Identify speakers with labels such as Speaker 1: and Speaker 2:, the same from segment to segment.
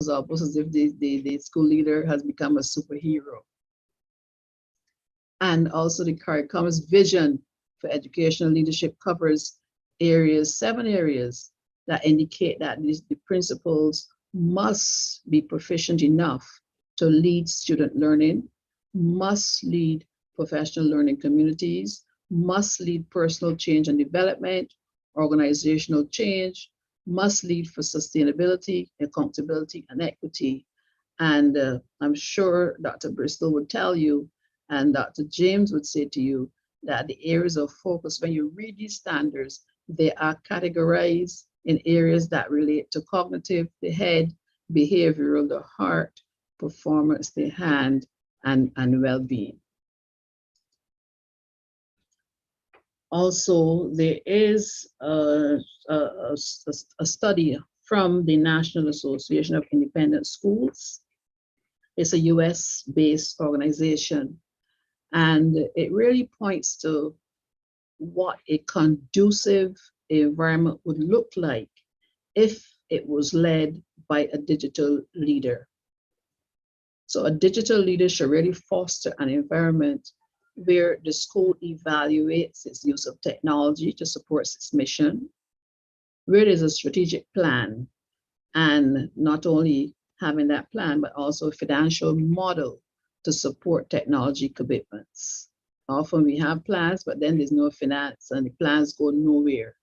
Speaker 1: it's almost as if the school leader has become a superhero. And also the curriculum's vision for educational leadership covers areas, 7 areas that indicate that the principals must be proficient enough to lead student learning, must lead professional learning communities, must lead personal change and development, organizational change, must lead for sustainability, accountability, and equity. And I'm sure Dr. Bristol would tell you, and Dr. James would say to you, that the areas of focus, when you read these standards, they are categorized in areas that relate to cognitive, the head, behavioral, the heart, performance, the hand, and well-being. Also, there is a study from the National Association of Independent Schools. It's a US-based organization, and it really points to what a conducive environment would look like if it was led by a digital leader. So a digital leader should really foster an environment where the school evaluates its use of technology to support its mission, where there's a strategic plan, and not only having that plan, but also a financial model to support technology commitments. Often we have plans, but then there's no finance and the plans go nowhere.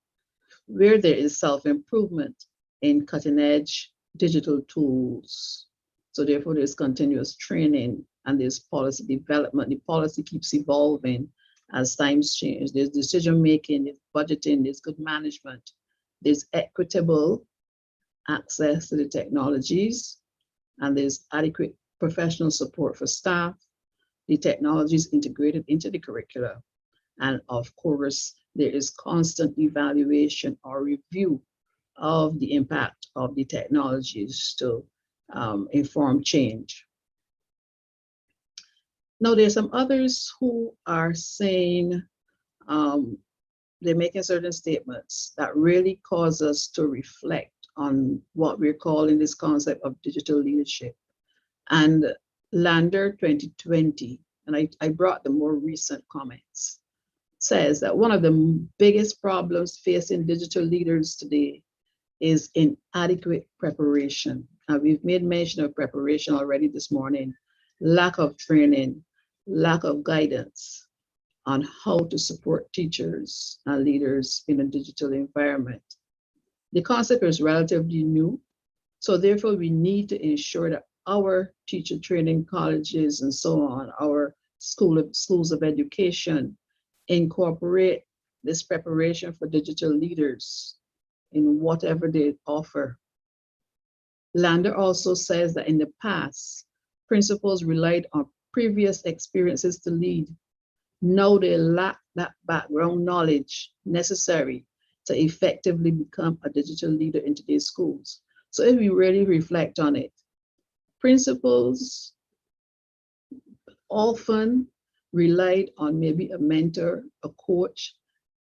Speaker 1: Where there is self-improvement in cutting-edge digital tools. So therefore there's continuous training and there's policy development. The policy keeps evolving as times change. There's decision-making, there's budgeting, there's good management, there's equitable access to the technologies, and there's adequate professional support for staff. The technology is integrated into the curricula. And of course, there is constant evaluation or review of the impact of the technologies to inform change. Now, there's some others who are saying, they're making certain statements that really cause us to reflect on what we're calling this concept of digital leadership. And Lander 2020, and I brought the more recent comments, says that one of the biggest problems facing digital leaders today is inadequate preparation. And we've made mention of preparation already this morning, lack of training, lack of guidance on how to support teachers and leaders in a digital environment. The concept is relatively new, so therefore we need to ensure that our teacher training colleges and so on, our schools of education, incorporate this preparation for digital leaders in whatever they offer. Lander also says that in the past, principals relied on previous experiences to lead. Now they lack that background knowledge necessary to effectively become a digital leader in today's schools. So if we really reflect on it, principals often relied on maybe a mentor, a coach.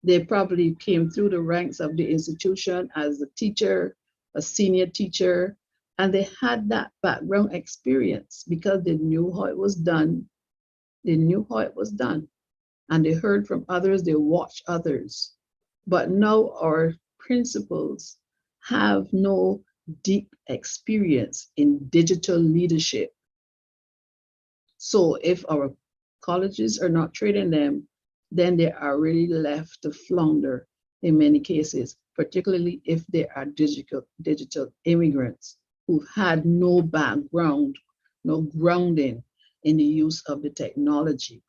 Speaker 1: They probably came through the ranks of the institution as a teacher, a senior teacher, and they had that background experience because they knew how it was done. They knew how it was done. And they heard from others, they watched others. But now our principals have no deep experience in digital leadership. So if our colleges are not training them, then they are really left to flounder in many cases, particularly if they are digital immigrants who had no background, no grounding in the use of the technology.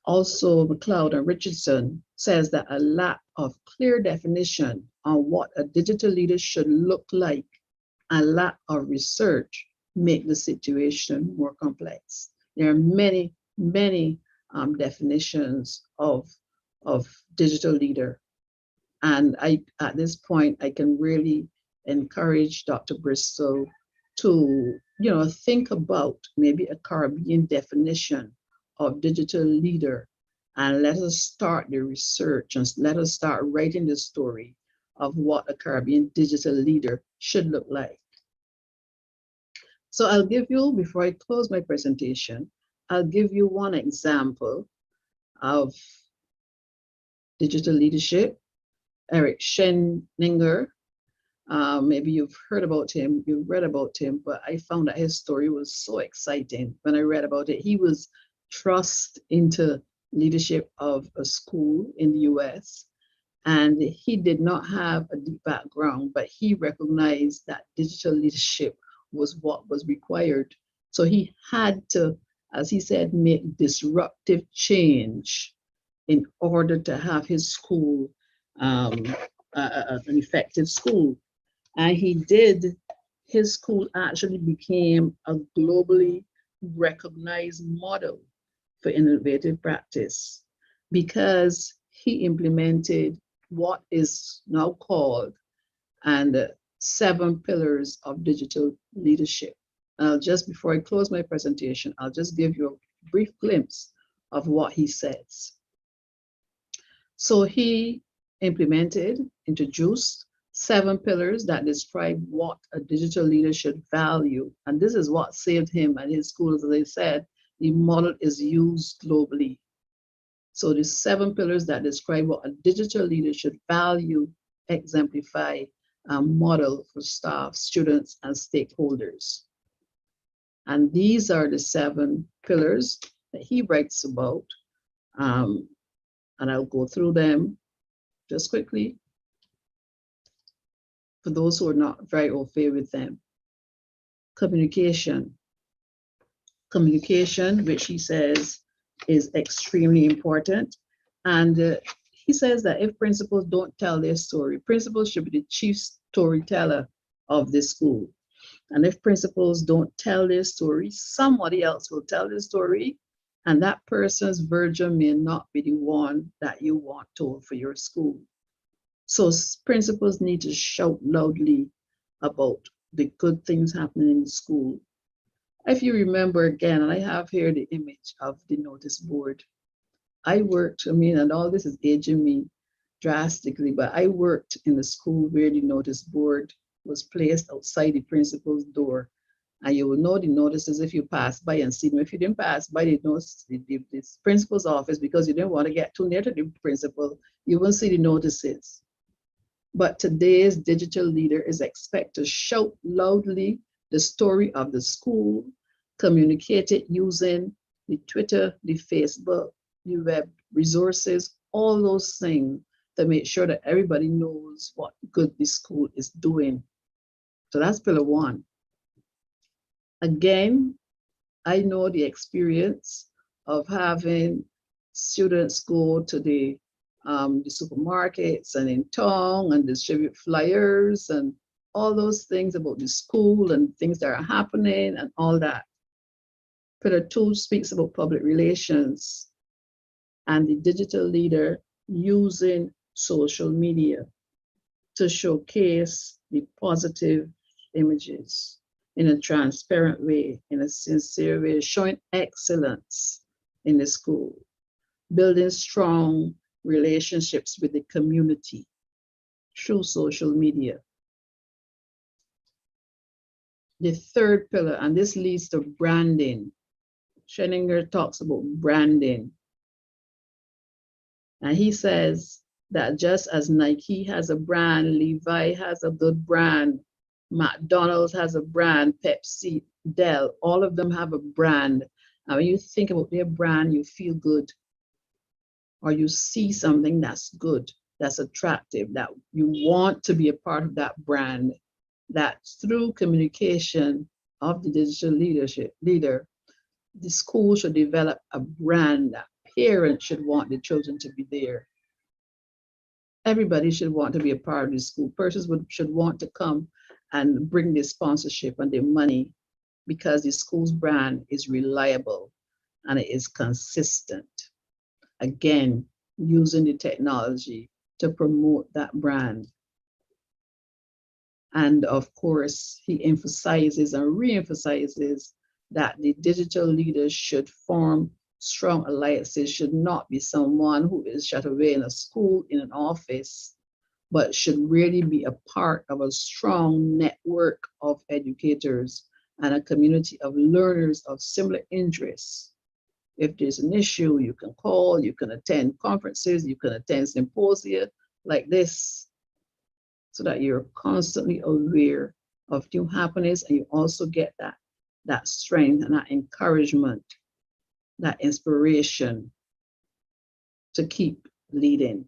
Speaker 1: Also, McLeod and Richardson says that a lack of clear definition on what a digital leader should look like and lack of research make the situation more complex. There are many definitions of digital leader. And at this point, I can really encourage Dr. Bristol to, think about maybe a Caribbean definition of digital leader, and let us start the research and let us start writing the story of what a Caribbean digital leader should look like. So I'll give you, before I close my presentation, I'll give you one example of digital leadership. Eric Scheninger, maybe you've heard about him, you've read about him, but I found that his story was so exciting when I read about it. He was thrust into leadership of a school in the US, and he did not have a deep background, but he recognized that digital leadership was what was required. So he had to, as he said, make disruptive change in order to have his school um, an effective school. And he did. His school actually became a globally recognized model for innovative practice because he implemented what is now called and 7 pillars of digital leadership. Just before I close my presentation, I'll just give you a brief glimpse of what he says. So he introduced 7 pillars that describe what a digital leader should value. And this is what saved him and his schools. As I said, the model is used globally. So the 7 pillars that describe what a digital leader should value, exemplify, and model for staff, students, and stakeholders. And these are the 7 pillars that he writes about. And I'll go through them just quickly for those who are not very au fait with them. Communication. Communication, which he says is extremely important. And he says that if principals don't tell their story, principals should be the chief storyteller of the school. And if principals don't tell their story, somebody else will tell the story, and that person's version may not be the one that you want told for your school. So principals need to shout loudly about the good things happening in the school. If you remember again, and I have here the image of the notice board. I worked, and all this is aging me drastically, but I worked in the school where the notice board was placed outside the principal's door. And you will know the notices if you pass by and see them. If you didn't pass by the principal's office because you didn't want to get too near to the principal, you won't see the notices. But today's digital leader is expected to shout loudly the story of the school, communicate it using the Twitter, the Facebook, the web resources, all those things to make sure that everybody knows what good the school is doing. So that's pillar 1. Again, I know the experience of having students go to the supermarkets and in town and distribute flyers and all those things about the school and things that are happening and all that. Pillar 2 speaks about public relations and the digital leader using social media to showcase the positive images in a transparent way, in a sincere way, showing excellence in the school, building strong relationships with the community through social media. The 3rd pillar, and this leads to branding. Scheninger talks about branding. And he says that just as Nike has a brand, Levi has a good brand, McDonald's has a brand, Pepsi, Dell, all of them have a brand. And when you think about their brand, you feel good. Or you see something that's good, that's attractive, that you want to be a part of that brand. That through communication of the digital leader, the school should develop a brand that parents should want the children to be there. Everybody should want to be a part of the school. Persons should want to come and bring their sponsorship and their money because the school's brand is reliable and it is consistent. Again, using the technology to promote that brand. And of course, he emphasizes and re-emphasizes that the digital leaders should form strong alliances, should not be someone who is shut away in a school, in an office, but should really be a part of a strong network of educators and a community of learners of similar interests. If there's an issue, you can call, you can attend conferences, you can attend symposia like this, so that you're constantly aware of new happenings, and you also get that strength and that encouragement, that inspiration to keep leading.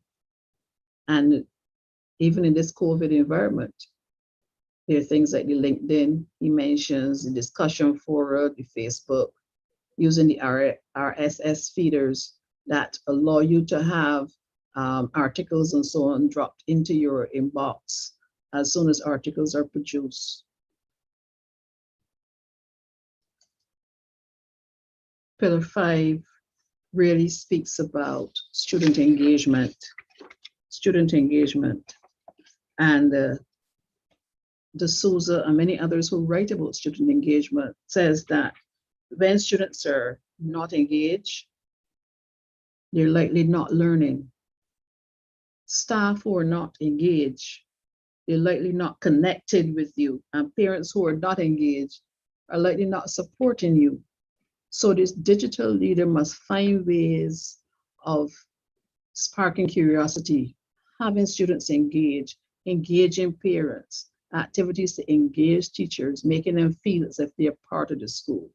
Speaker 1: And even in this COVID environment, there are things like the LinkedIn he mentions, the discussion forum, the Facebook, using the RSS feeders that allow you to have articles and so on dropped into your inbox as soon as articles are produced. Pillar 5 really speaks about student engagement. And D'Souza and many others who write about student engagement says that when students are not engaged, they're likely not learning. Staff who are not engaged, they're likely not connected with you. And parents who are not engaged are likely not supporting you. So this digital leader must find ways of sparking curiosity, having students engage, engaging parents, activities to engage teachers, making them feel as if they're part of the school.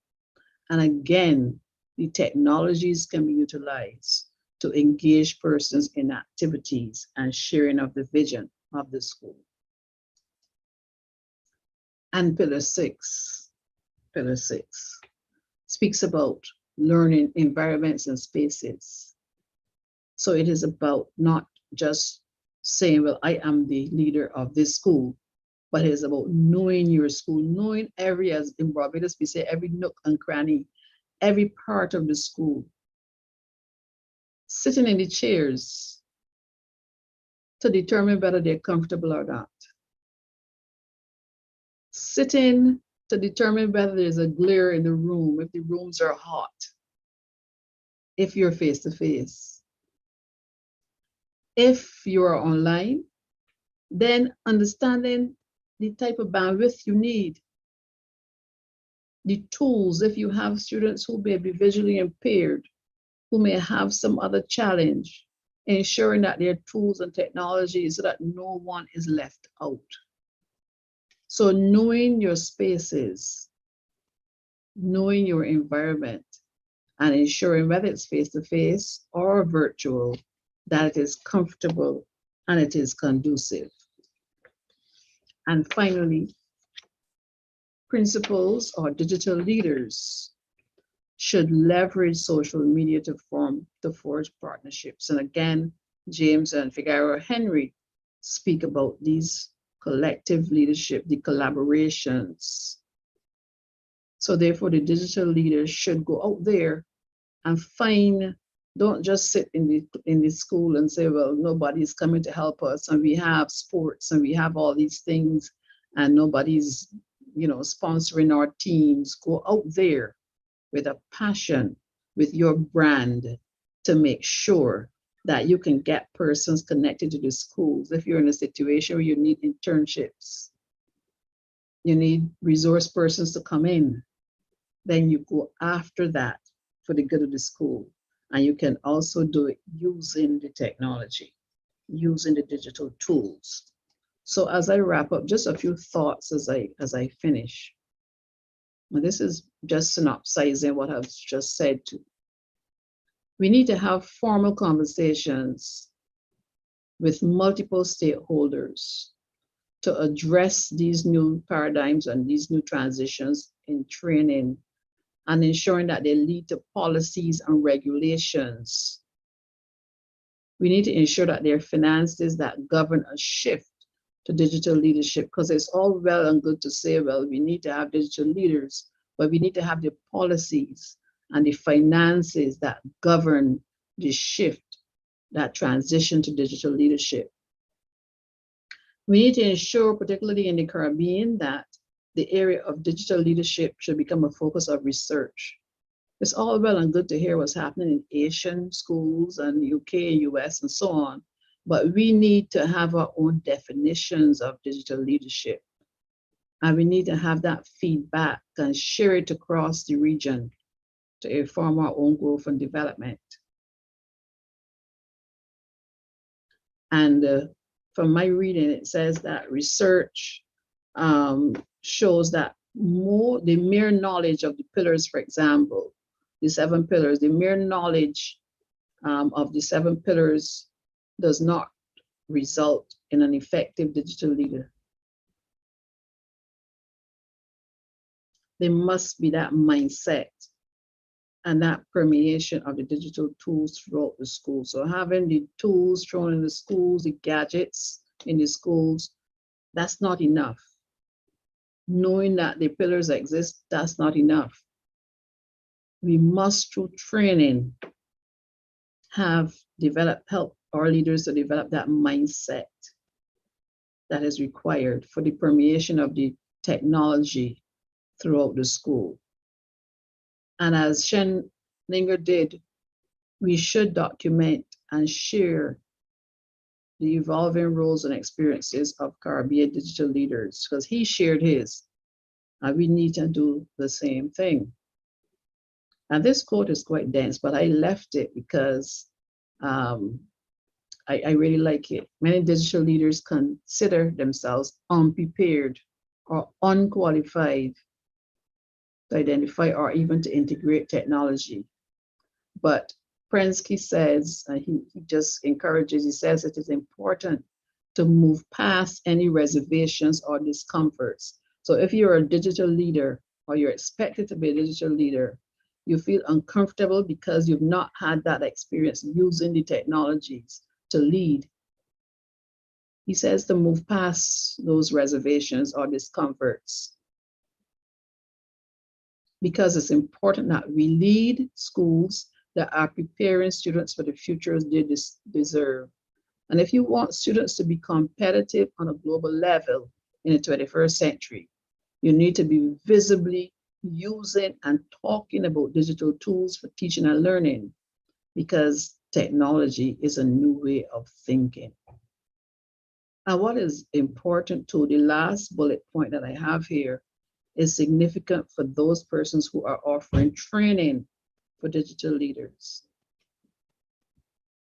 Speaker 1: And again, the technologies can be utilized to engage persons in activities and sharing of the vision of the school. And pillar six speaks about learning environments and spaces. So it is about not just saying, well, I am the leader of this school, but it is about knowing your school, knowing areas in Barbados, we say every nook and cranny, every part of the school. Sitting in the chairs to determine whether they're comfortable or not. Sitting to determine whether there's a glare in the room, if the rooms are hot, if you're face to face. If you're online, then understanding the type of bandwidth you need. The tools, if you have students who may be visually impaired, who may have some other challenge, ensuring that there are tools and technologies so that no one is left out. So knowing your spaces, knowing your environment, and ensuring whether it's face-to-face or virtual, that it is comfortable and it is conducive. And finally, principals or digital leaders should leverage social media to forge partnerships. And again, James and Figueroa Henry speak about these collective leadership, the collaborations. So therefore, the digital leaders should go out there and find, don't just sit in the school and say, well, nobody's coming to help us, and we have sports and we have all these things, and nobody's, sponsoring our teams. Go out there with a passion, with your brand, to make sure that you can get persons connected to the schools. If you're in a situation where you need internships, you need resource persons to come in, then you go after that for the good of the school. And you can also do it using the technology, using the digital tools. So as I wrap up, just a few thoughts as I finish. And this is just synopsizing what I've just said too. We need to have formal conversations with multiple stakeholders to address these new paradigms and these new transitions in training, and ensuring that they lead to policies and regulations. We need to ensure that there are finances that govern a shift to digital leadership, because it's all well and good to say, well, we need to have digital leaders, but we need to have the policies and the finances that govern the shift, that transition to digital leadership. We need to ensure, particularly in the Caribbean, that the area of digital leadership should become a focus of research. It's all well and good to hear what's happening in Asian schools and UK and US and so on, but we need to have our own definitions of digital leadership. And we need to have that feedback and share it across the region to inform our own growth and development. And from my reading, it says that research shows that the mere knowledge of the pillars, for example, the 7 pillars, the mere knowledge of the 7 pillars does not result in an effective digital leader. There must be that mindset and that permeation of the digital tools throughout the school. So having the tools thrown in the schools, the gadgets in the schools, that's not enough. Knowing that the pillars exist, that's not enough. We must, through training, help our leaders to develop that mindset that is required for the permeation of the technology throughout the school. And as Shen Linger did, we should document and share the evolving roles and experiences of Caribbean digital leaders, because he shared his, and we need to do the same thing. And this quote is quite dense, but I left it because I really like it. Many digital leaders consider themselves unprepared or unqualified to identify or even to integrate technology. But Prensky says, he just encourages, he says it is important to move past any reservations or discomforts. So if you're a digital leader or you're expected to be a digital leader, you feel uncomfortable because you've not had that experience using the technologies to lead. He says to move past those reservations or discomforts, because it's important that we lead schools that are preparing students for the futures they deserve. And if you want students to be competitive on a global level in the 21st century, you need to be visibly using and talking about digital tools for teaching and learning, because technology is a new way of thinking. And what is important too, the last bullet point that I have here is significant for those persons who are offering training for digital leaders.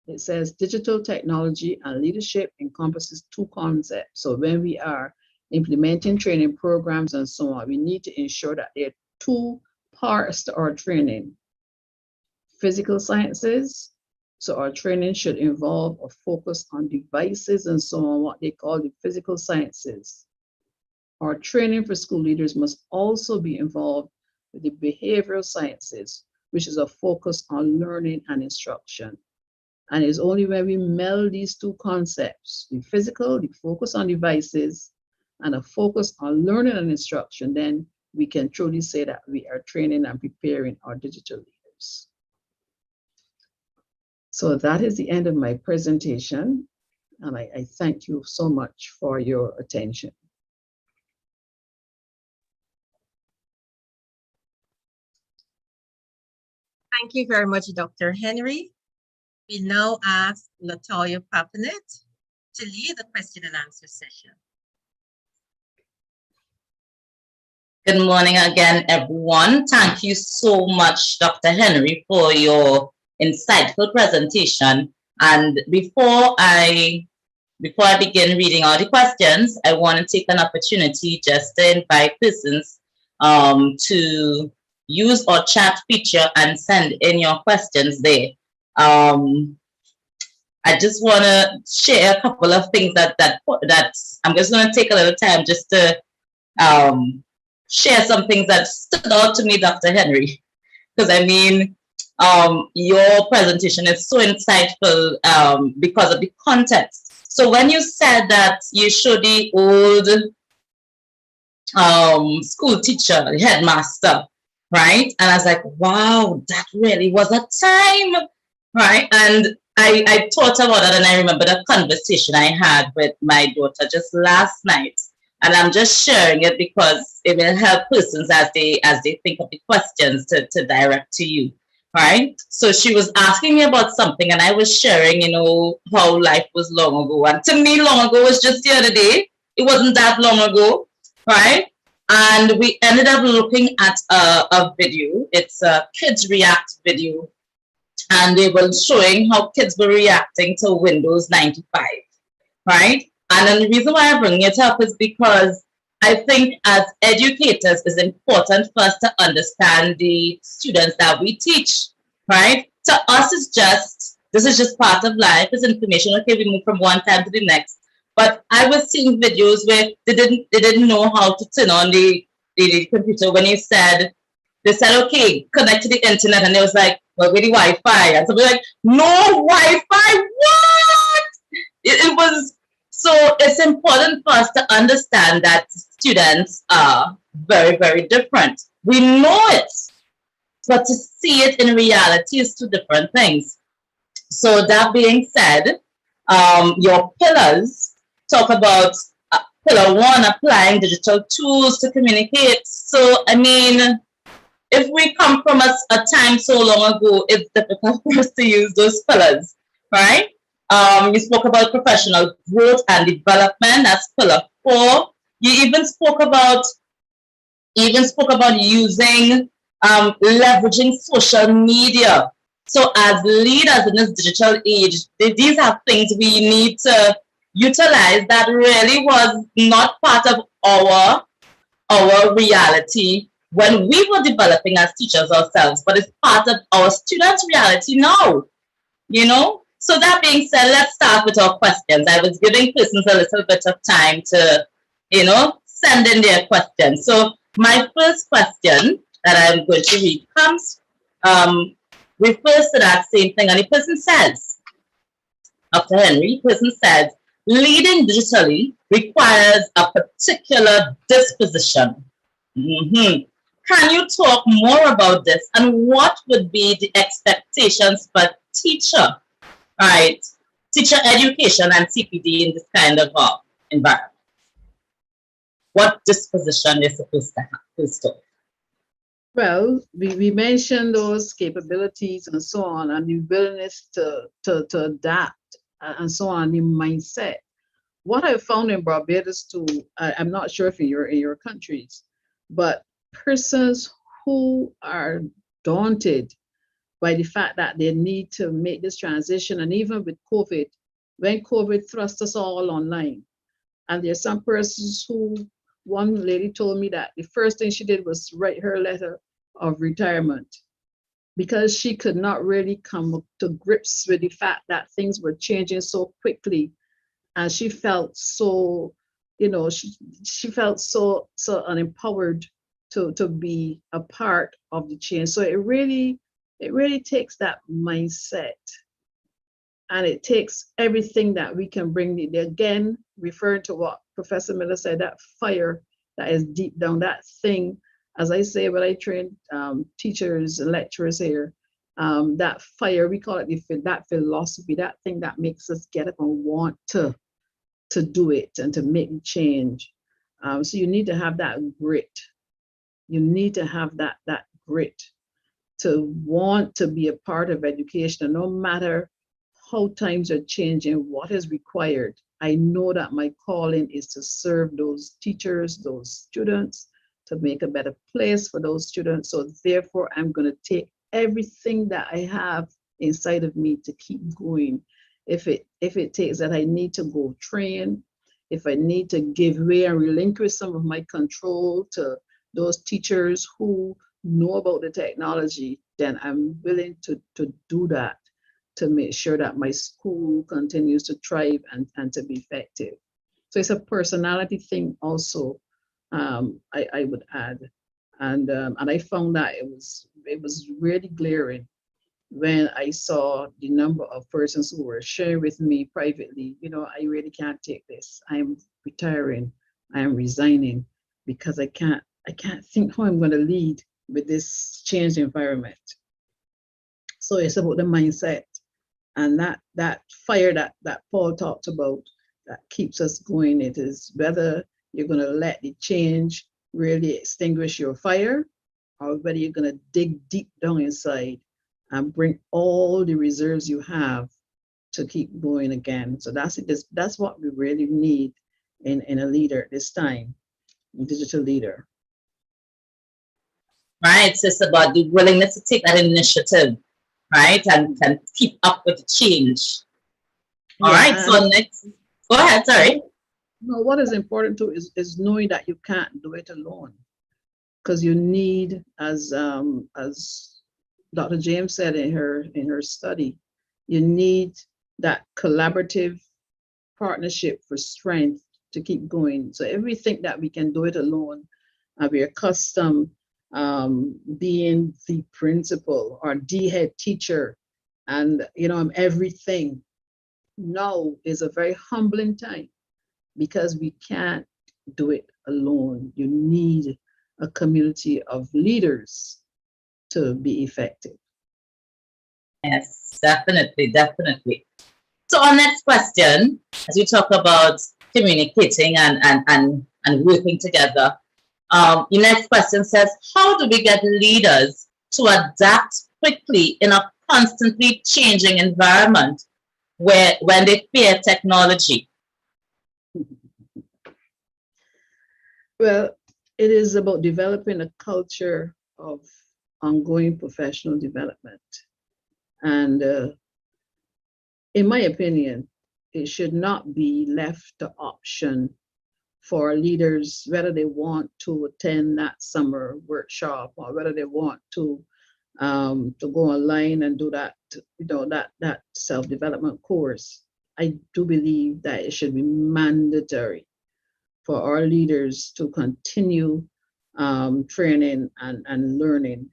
Speaker 1: It says digital technology and leadership encompasses 2 concepts. So when we are implementing training programs and so on, we need to ensure that there are 2 parts to our training. Physical sciences, so our training should involve a focus on devices and so on, what they call the physical sciences. Our training for school leaders must also be involved with the behavioral sciences, which is a focus on learning and instruction. And it's only when we meld these 2 concepts, the physical, the focus on devices, and a focus on learning and instruction, then we can truly say that we are training and preparing our digital leaders. So that is the end of my presentation, and I thank you so much for your attention.
Speaker 2: Thank you very much, Dr. Henry. We now ask Latoya Papinet to lead the question and answer session.
Speaker 3: Good morning again, everyone. Thank you so much, Dr. Henry, for your insightful presentation. And before I begin reading all the questions, I want to take an opportunity just to invite persons to use our chat feature and send in your questions there. I just want to share a couple of things that I'm just going to take a little time just to share some things that stood out to me, Dr. Henry, because I mean, your presentation is so insightful because of the context. So when you said that you showed the old school teacher, the headmaster, right? And I was like, wow, that really was a time, right? And I thought about that, and I remember the conversation I had with my daughter just last night. And I'm just sharing it because it will help persons as they think of the questions to direct to you, right? So she was asking me about something, and I was sharing, you know, how life was long ago. And to me, long ago was just the other day. It wasn't that long ago, right? And we ended up looking at a video. It's a Kids React video. And they were showing how kids were reacting to Windows 95, right? And then the reason why I bring it up is because I think as educators, it's important for us to understand the students that we teach, right? To us, this is just part of life. It's information. Okay, we move from one time to the next. But I was seeing videos where they didn't know how to turn on the computer when they said, okay, connect to the internet, and it was like, well, with the Wi-Fi, and so we're like, no Wi-Fi, what? It was, so it's important for us to understand that students are very, very different. We know it, but to see it in reality is two different things. So that being said, your pillars talk about pillar one, applying digital tools to communicate. So, I mean, if we come from a time so long ago, it's difficult for us to use those pillars, right? You spoke about professional growth and development. That's pillar 4. You even spoke about using leveraging social media. So as leaders in this digital age, these are things we need to utilize that really was not part of our reality when we were developing as teachers ourselves, but it's part of our students' reality now, you know? So that being said, let's start with our questions. I was giving persons a little bit of time to, send in their questions. So my first question that I'm going to read comes, refers to that same thing, and the person says, after Henry, the person says, leading digitally requires a particular disposition. Can you talk more about this, and what would be the expectations for teacher, right? Teacher education and CPD in this kind of environment? What disposition is supposed to have, first off?
Speaker 1: Well, we mentioned those capabilities and so on, and the willingness to adapt and so on, the mindset. What I found in Barbados too, I'm not sure if in your countries, but persons who are daunted by the fact that they need to make this transition, and even with COVID, when COVID thrust us all online, and there's some persons who, one lady told me that the first thing she did was write her letter of retirement because she could not really come to grips with the fact that things were changing so quickly, and she felt so, she felt so unempowered to be a part of the change. So it really takes that mindset, and it takes everything that we can bring. Again, referring to what Professor Miller said, that fire that is deep down, that thing, as I say when I train teachers and lecturers here, that fire, we call it that philosophy, that thing that makes us get up and want to do it and to make change. So you need to have that grit. You need to have that grit to want to be a part of education. And no matter how times are changing, what is required, I know that my calling is to serve those teachers, those students, to make a better place for those students. So therefore, I'm going to take everything that I have inside of me to keep going. If it takes that I need to go train, if I need to give way and relinquish some of my control to those teachers who know about the technology, then I'm willing to do that, to make sure that my school continues to thrive and to be effective. So it's a personality thing also, I would add. And I found that it was really glaring when I saw the number of persons who were sharing with me privately, I really can't take this. I'm retiring, I am resigning because I can't think how I'm going to lead with this changed environment. So it's about the mindset and that fire that Paul talked about that keeps us going. It is whether you're going to let the change really extinguish your fire, or whether you're going to dig deep down inside and bring all the reserves you have to keep going again. So that's it. That's what we really need in a leader this time, a digital leader.
Speaker 3: right? So it's about the willingness to take that initiative, right? And keep up with the change. All right,
Speaker 1: Yeah,
Speaker 3: so next, go ahead, sorry.
Speaker 1: no, what is important too is knowing that you can't do it alone, because you need, as Dr. James said in her study, you need that collaborative partnership for strength to keep going. So if we think that we can do it alone, and we're accustomed being the principal or the head teacher, and I'm everything. Now is a very humbling time because we can't do it alone. You need a community of leaders to be effective.
Speaker 3: Yes, definitely, definitely. So our next question, as we talk about communicating and working together, your next question says, how do we get leaders to adapt quickly in a constantly changing environment when they fear technology?
Speaker 1: Well, it is about developing a culture of ongoing professional development. And in my opinion, it should not be left to option for leaders whether they want to attend that summer workshop or whether they want to go online and do that self-development course. I do believe that it should be mandatory for our leaders to continue training and learning.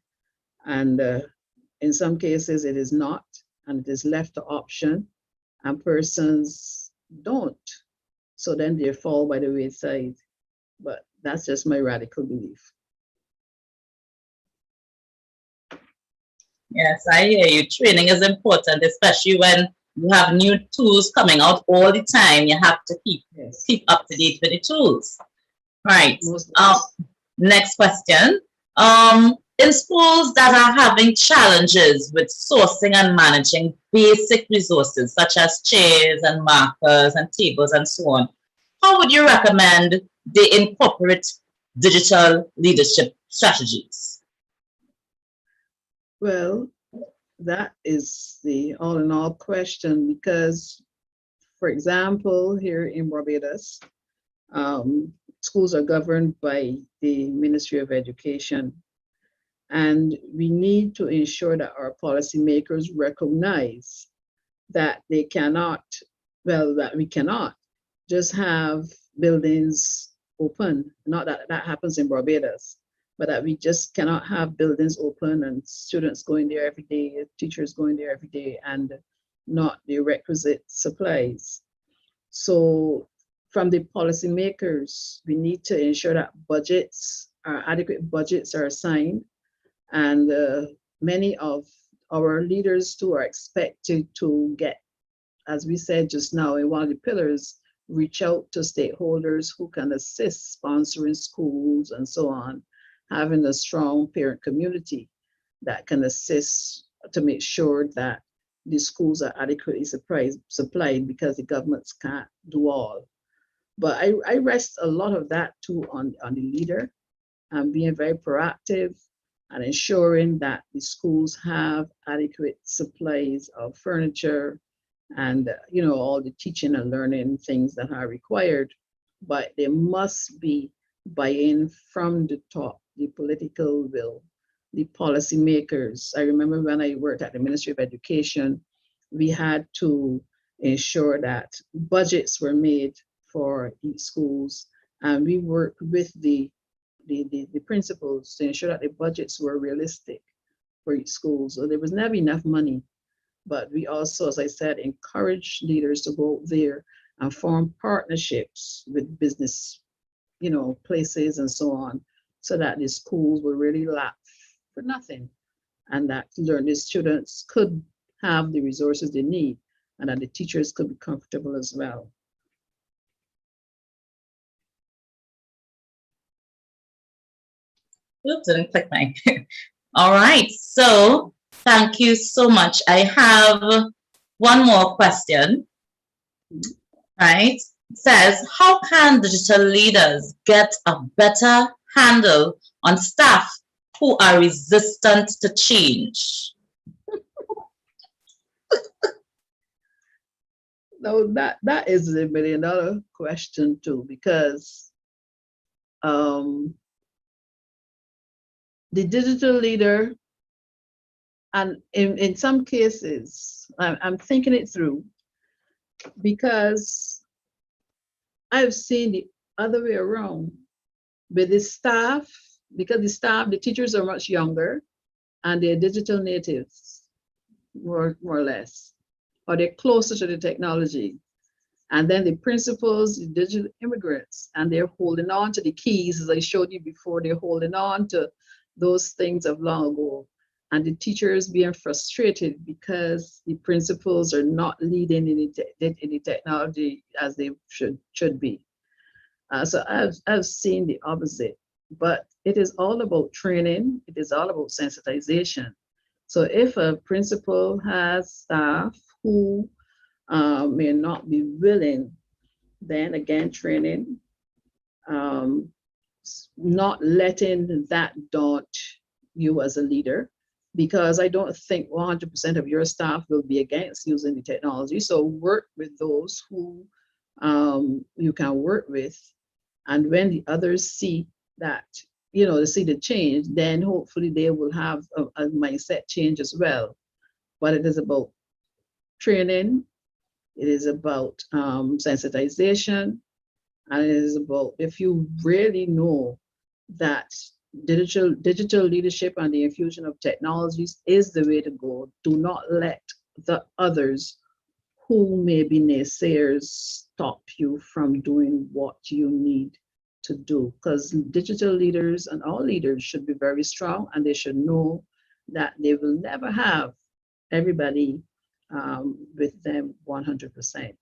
Speaker 1: And in some cases, it is not, and it is left to option, and persons don't. So then they fall by the wayside. But that's just my radical belief.
Speaker 3: Yes, I hear you. Training is important, especially when you have new tools coming out all the time. You have to
Speaker 1: Yes.
Speaker 3: keep up to date with the tools. Right.
Speaker 1: Most
Speaker 3: Next question. In schools that are having challenges with sourcing and managing basic resources such as chairs and markers and tables and so on, how would you recommend they incorporate digital leadership strategies?
Speaker 1: Well, that is the all in all question because, for example, here in Barbados, schools are governed by the Ministry of Education. And we need to ensure that our policymakers recognize that they cannot, that we cannot just have buildings open. Not that that happens in Barbados, but that we just cannot have buildings open and students going there every day, teachers going there every day, and not the requisite supplies. So from the policymakers, we need to ensure that adequate budgets are assigned, and many of our leaders too are expected to get, as we said just now in one of the pillars, reach out to stakeholders who can assist sponsoring schools and so on, having a strong parent community that can assist to make sure that the schools are adequately supplied because the governments can't do all. But I rest a lot of that too on the leader and being very proactive and ensuring that the schools have adequate supplies of furniture and all the teaching and learning things that are required. But there must be buy-in from the top, the political will, the policymakers. I remember when I worked at the Ministry of Education, we had to ensure that budgets were made for each schools, and we worked with the principals to ensure that the budgets were realistic for each school. So there was never enough money, but we also, as I said, encourage leaders to go there and form partnerships with business, places and so on, so that the schools will really lack for nothing, and that learning students could have the resources they need, and that the teachers could be comfortable as well.
Speaker 3: Oops, didn't click my. All right, so thank you so much. I have one more question. Right? It says, how can digital leaders get a better handle on staff who are resistant to change?
Speaker 1: No, that is a $1 million question too, because the digital leader, and in some cases, I'm thinking it through, because I've seen the other way around with the staff, because the teachers are much younger and they're digital natives, more or less, or they're closer to the technology. And then the principals, the digital immigrants, and they're holding on to the keys, as I showed you before, they're holding on to those things of long ago. And the teachers being frustrated because the principals are not leading in the technology as they should be. So I've seen the opposite, but it is all about training. It is all about sensitization. So if a principal has staff who may not be willing, then again, training, not letting that daunt you as a leader, because I don't think 100% of your staff will be against using the technology. So work with those who you can work with. And when the others see that, they see the change, then hopefully they will have a mindset change as well. But it is about training, it is about sensitization, and it is about, if you really know that digital leadership and the infusion of technologies is the way to go, do not let the others who may be naysayers stop you from doing what you need to do. Because digital leaders and all leaders should be very strong, and they should know that they will never have everybody with them 100%.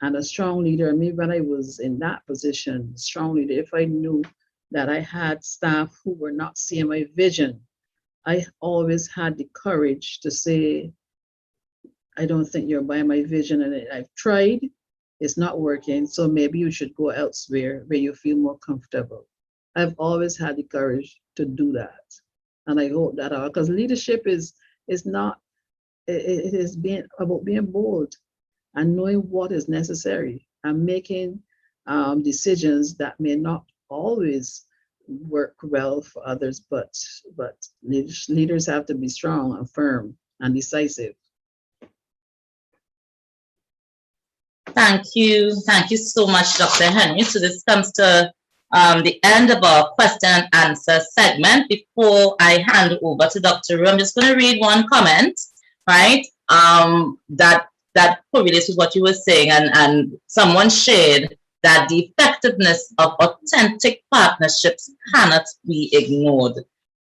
Speaker 1: And a strong leader, I mean, when I was in that position, strong leader, if I knew that I had staff who were not seeing my vision, I always had the courage to say, I don't think you're buying my vision, and I've tried, it's not working, so maybe you should go elsewhere where you feel more comfortable. I've always had the courage to do that. And I hope that, because leadership is not, it is about being bold and knowing what is necessary and making decisions that may not always work well for others, but leaders have to be strong and firm and decisive.
Speaker 3: Thank you. Thank you so much, Dr. Henry. So this comes to the end of our question and answer segment. Before I hand over to Dr. Ru, I'm just going to read one comment, right? That correlates with what you were saying, and someone shared that the effectiveness of authentic partnerships cannot be ignored,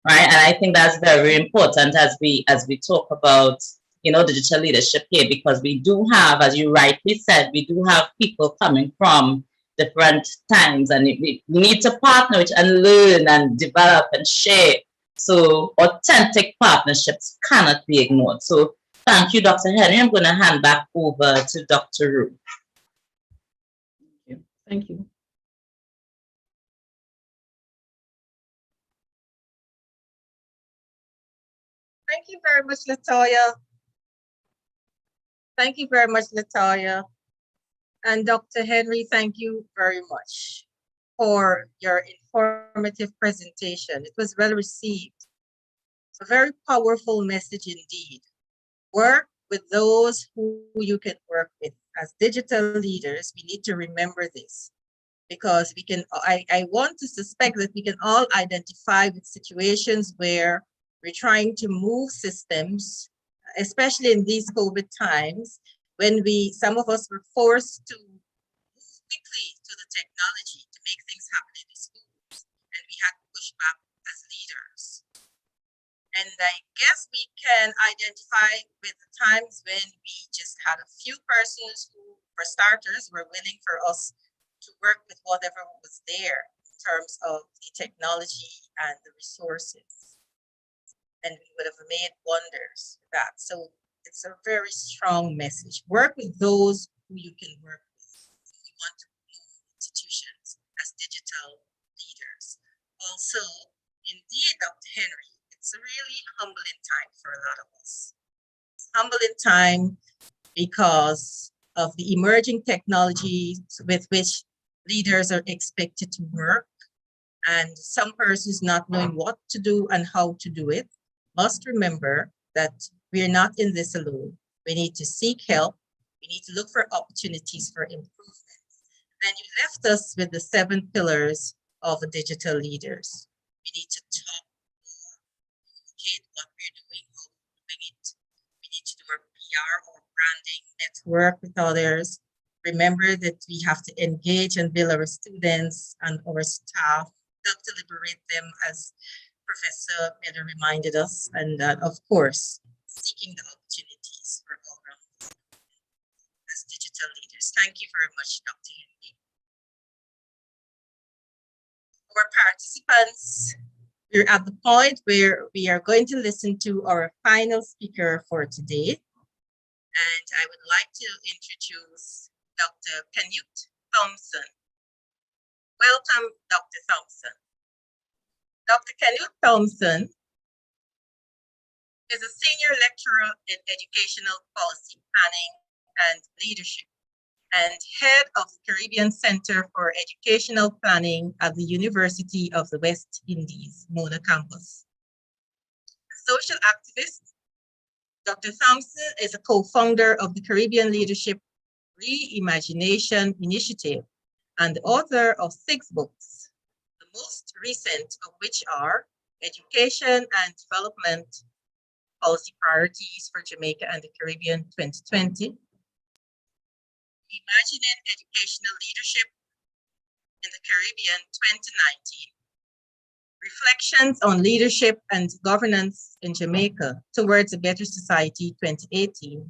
Speaker 3: right? And I think that's very important as we talk about digital leadership here, because we do have, as you rightly said, we do have people coming from different times, and we need to partner with and learn and develop and share. So authentic partnerships cannot be ignored. So thank you, Dr. Henry. I'm going to hand back over to Dr. Ru.
Speaker 1: Thank you.
Speaker 2: Thank you very much, Latoya. Thank you very much, Latoya. And Dr. Henry, thank you very much for your informative presentation. It was well received. It's a very powerful message indeed. Work with those who you can work with. As digital leaders, we need to remember this, because we can, I want to suspect that we can all identify with situations where we're trying to move systems, especially in these COVID times, when some of us were forced to move quickly to the technology to make things happen in the schools, and we had to push back as leaders. And I guess we can identify with the times when we just had a few persons who, for starters, were willing for us to work with whatever was there in terms of the technology and the resources. And we would have made wonders with that. So it's a very strong message. Work with those who you can work with if you want to move institutions as digital leaders. Also, indeed, Dr. Henry, a lot of us. It's a humbling time because of the emerging technologies with which leaders are expected to work, and some persons not knowing what to do and how to do it must remember that we are not in this alone. We need to seek help. We need to look for opportunities for improvement. Then you left us with the 7 pillars of digital leaders. We need to talk more, communicate what we're doing, how we're doing it. We need to do our PR or branding, network with others. Remember that we have to engage and build our students and our staff, help to liberate them, as Professor Miller reminded us, and of course, seeking the opportunities for all around as digital leaders. Thank you very much, Dr. Henry. Our participants, we're at the point where we are going to listen to our final speaker for today. And I would like to introduce Dr. Kenneth Thompson. Welcome, Dr. Thompson. Dr. Kenneth Thompson is a senior lecturer in educational policy planning and leadership and head of the Caribbean Center for Educational Planning at the University of the West Indies, Mona campus. A social activist, Dr. Thompson is a co-founder of the Caribbean Leadership Reimagination Initiative and the author of 6 books, the most recent of which are Education and Development Policy Priorities for Jamaica and the Caribbean 2020, Imagining Educational Leadership in the Caribbean 2019, Reflections on Leadership and Governance in Jamaica Towards a Better Society 2018,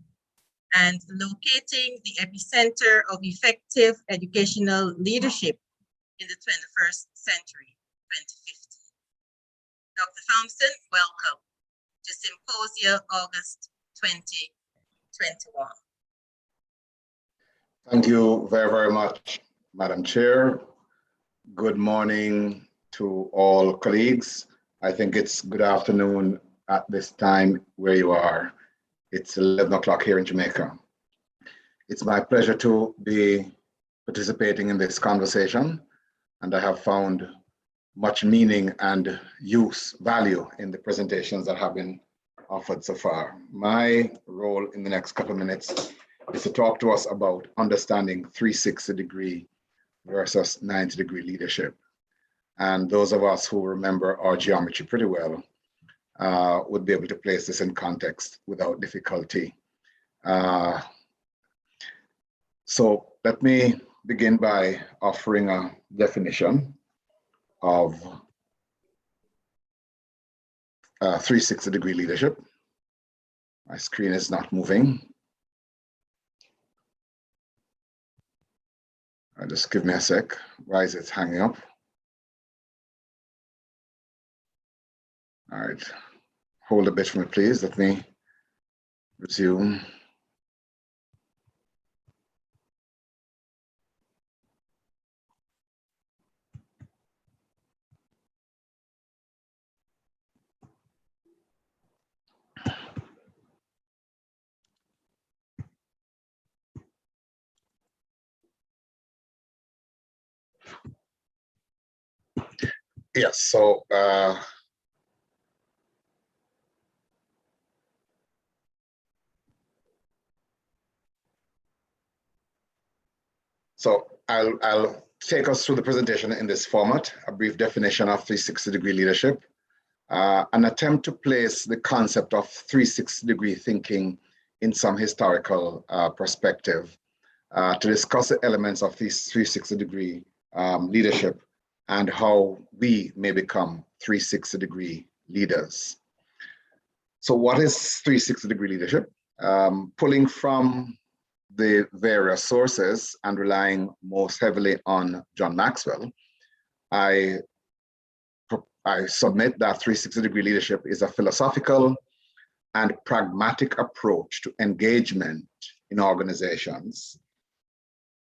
Speaker 2: and Locating the Epicenter of Effective Educational Leadership in the 21st Century 2050. Dr. Thompson, welcome to Symposia August 2021.
Speaker 4: Thank you very, very much, Madam Chair. Good morning to all colleagues. I think it's good afternoon at this time where you are. It's 11 o'clock here in Jamaica. It's my pleasure to be participating in this conversation, and I have found much meaning and value in the presentations that have been offered so far. My role in the next couple of minutes is to talk to us about understanding 360-degree versus 90-degree leadership. And those of us who remember our geometry pretty well would be able to place this in context without difficulty. So let me begin by offering a definition of 360-degree leadership. My screen is not moving. Just give me a sec. Why is it hanging up? All right, hold a bit for me, please. Let me resume. Yes, so I'll take us through the presentation in this format, a brief definition of 360-degree leadership, an attempt to place the concept of 360-degree thinking in some historical perspective, to discuss the elements of this 360-degree leadership and how we may become 360-degree leaders. So what is 360-degree leadership? Pulling from the various sources and relying most heavily on John Maxwell, I submit that 360-degree leadership is a philosophical and pragmatic approach to engagement in organizations,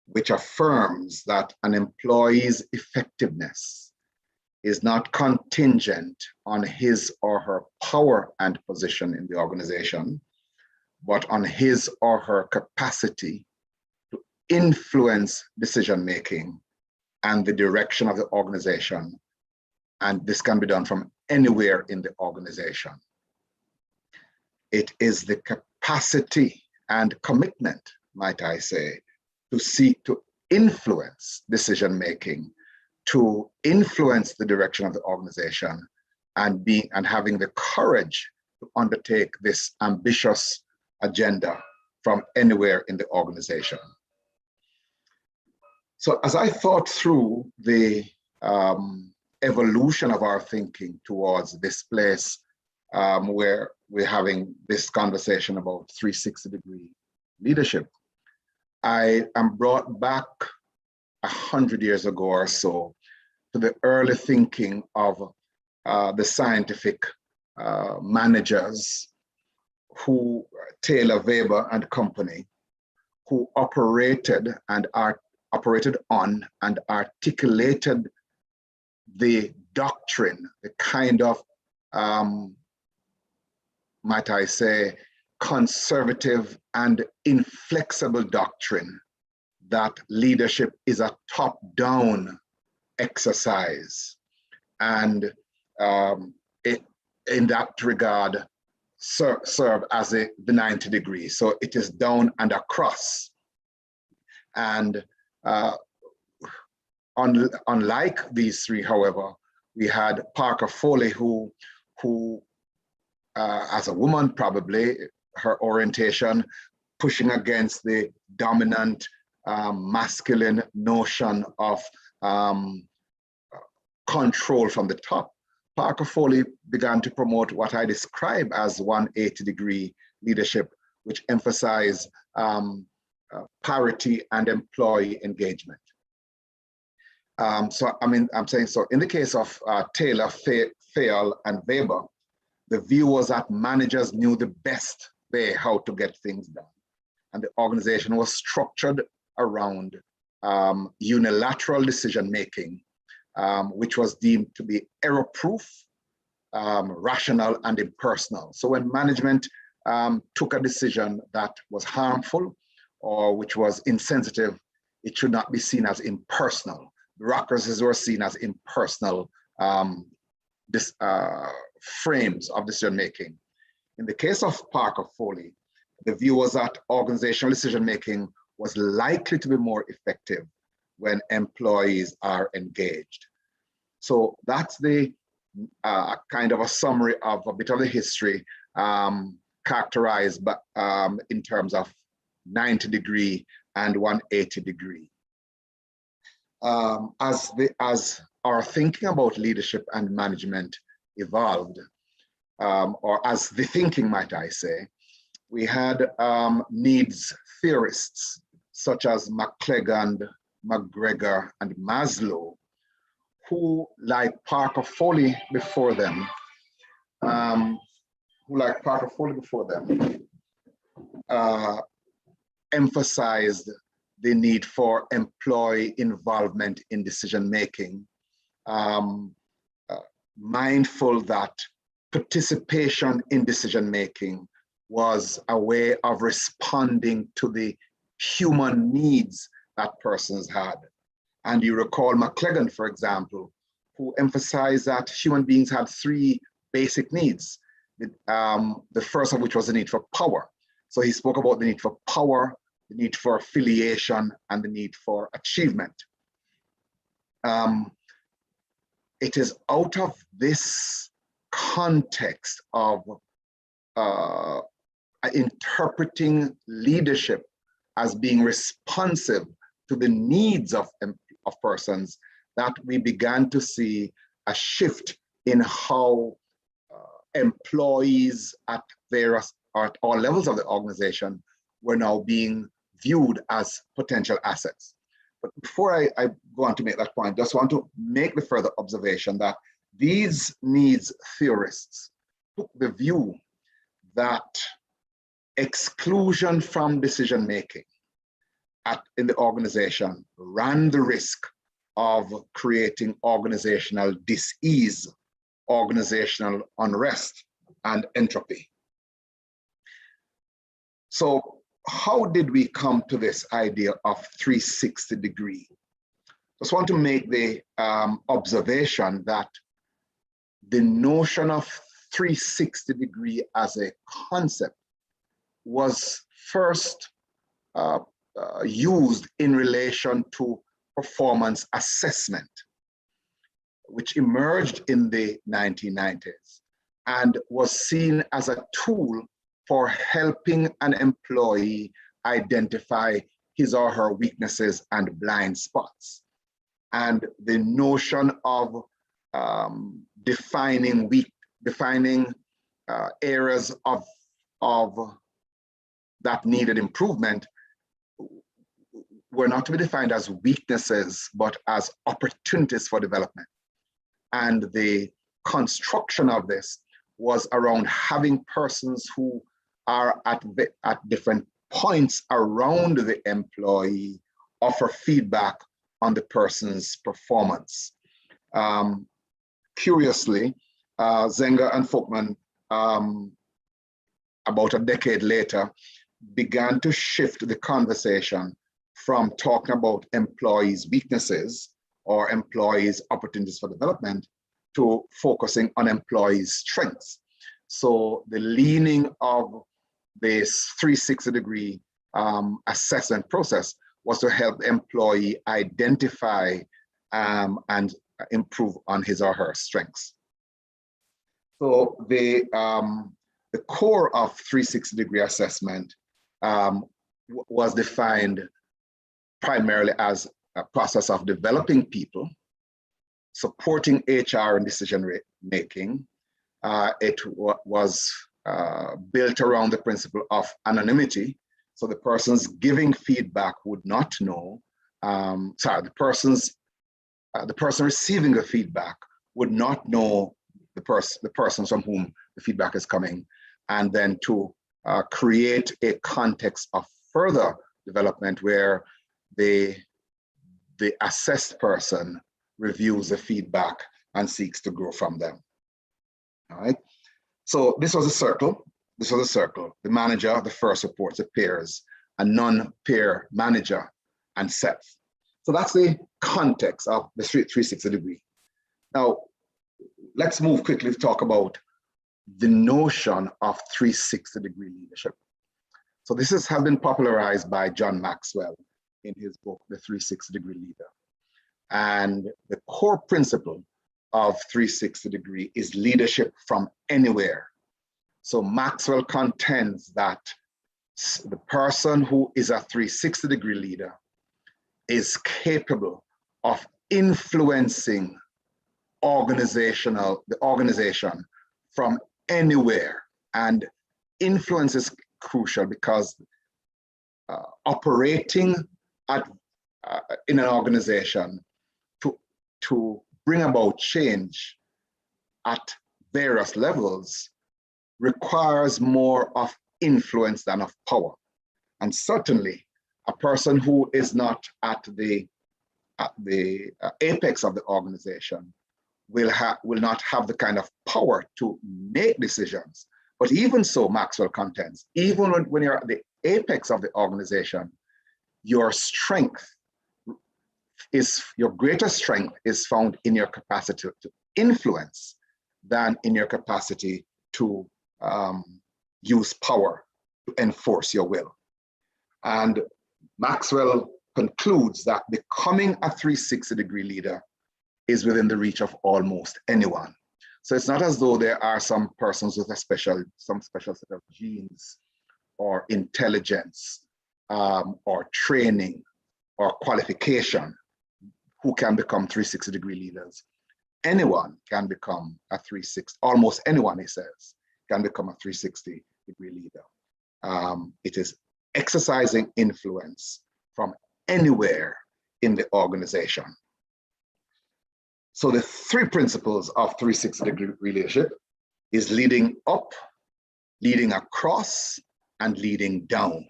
Speaker 4: which affirms that an employee's effectiveness is not contingent on his or her power and position in the organization, but on his or her capacity to influence decision-making and the direction of the organization. And this can be done from anywhere in the organization. It is the capacity and commitment, might I say, to seek to influence decision-making, to influence the direction of the organization, and having the courage to undertake this ambitious agenda from anywhere in the organization. So as I thought through the evolution of our thinking towards this place where we're having this conversation about 360-degree leadership, I am brought back 100 years ago or so to the early thinking of the scientific managers who, Taylor, Weber and company, who operated on and articulated the doctrine, the kind of, might I say, conservative and inflexible doctrine that leadership is a top-down exercise. And in that regard, serve as the 90 degrees. So it is down and across. And unlike these three, however, we had Parker Foley, who as a woman, probably her orientation pushing against the dominant masculine notion of control from the top. Parker Foley began to promote what I describe as 180-degree leadership, which emphasized parity and employee engagement. So, I mean, I'm saying, so in the case of Taylor, Fayol, and Weber, the view was that managers knew the best way how to get things done. And the organization was structured around unilateral decision-making, which was deemed to be error-proof, rational, and impersonal. So when management took a decision that was harmful or which was insensitive, it should not be seen as impersonal. Bureaucracies were seen as impersonal frames of decision-making. In the case of Parker Foley, the view was that organizational decision-making was likely to be more effective when employees are engaged. So that's the kind of a summary of a bit of the history characterized by, in terms of 90-degree and 180-degree. As our thinking about leadership and management evolved, or as the thinking, might I say, we had needs theorists such as McClelland, McGregor, and Maslow, who, like Parker Foley before them, emphasized the need for employee involvement in decision-making, mindful that participation in decision-making was a way of responding to the human needs that persons had. And you recall McClelland, for example, who emphasized that human beings had three basic needs, the first of which was the need for power. So he spoke about the need for power, the need for affiliation, and the need for achievement. It is out of this context of interpreting leadership as being responsive to the needs of persons that we began to see a shift in how employees at all levels of the organization were now being viewed as potential assets. But before I go on to make that point, just want to make the further observation that these needs theorists took the view that exclusion from decision-making in the organization ran the risk of creating organizational dis-ease, organizational unrest, and entropy. So how did we come to this idea of 360 degree? Just want to make the observation that the notion of 360 degree as a concept was first used in relation to performance assessment, which emerged in the 1990s and was seen as a tool for helping an employee identify his or her weaknesses and blind spots. And the notion of defining areas of that needed improvement were not to be defined as weaknesses, but as opportunities for development. And the construction of this was around having persons who are at different points around the employee offer feedback on the person's performance. Curiously, Zenger and Folkman, about a decade later, began to shift the conversation from talking about employees' weaknesses or employees' opportunities for development to focusing on employees' strengths. So the leaning of this 360 degree assessment process was to help the employee identify and improve on his or her strengths. So the core of 360 degree assessment was defined primarily as a process of developing people, supporting HR in decision making. It was built around the principle of anonymity. So the persons giving feedback would not know, the person receiving the feedback would not know the person from whom the feedback is coming, and then to create a context of further development where the assessed person reviews the feedback and seeks to grow from them. All right. So this was a circle. This was a circle. The manager, the first reports to peers, a non-peer manager, and self. So that's the context of the 360 degree. Now, let's move quickly to talk about the notion of 360 degree leadership. So this has been popularized by John Maxwell in his book, The 360 Degree Leader. And the core principle of 360 degree is leadership from anywhere. So Maxwell contends that the person who is a 360 degree leader is capable of influencing the organization from anywhere. And influence is crucial because operating in an organization to bring about change at various levels requires more of influence than of power. And certainly a person who is not at the apex of the organization will not have the kind of power to make decisions. But even so, Maxwell contends, even when you're at the apex of the organization, your greatest strength is found in your capacity to influence than in your capacity to use power to enforce your will. And Maxwell concludes that becoming a 360 degree leader is within the reach of almost anyone. So it's not as though there are some persons with some special set of genes or intelligence or training or qualification who can become 360 degree leaders. Anyone can become a 360, almost anyone, he says, can become a 360 degree leader. It is exercising influence from anywhere in the organization. So the three principles of 360 degree leadership is leading up, leading across, and leading down.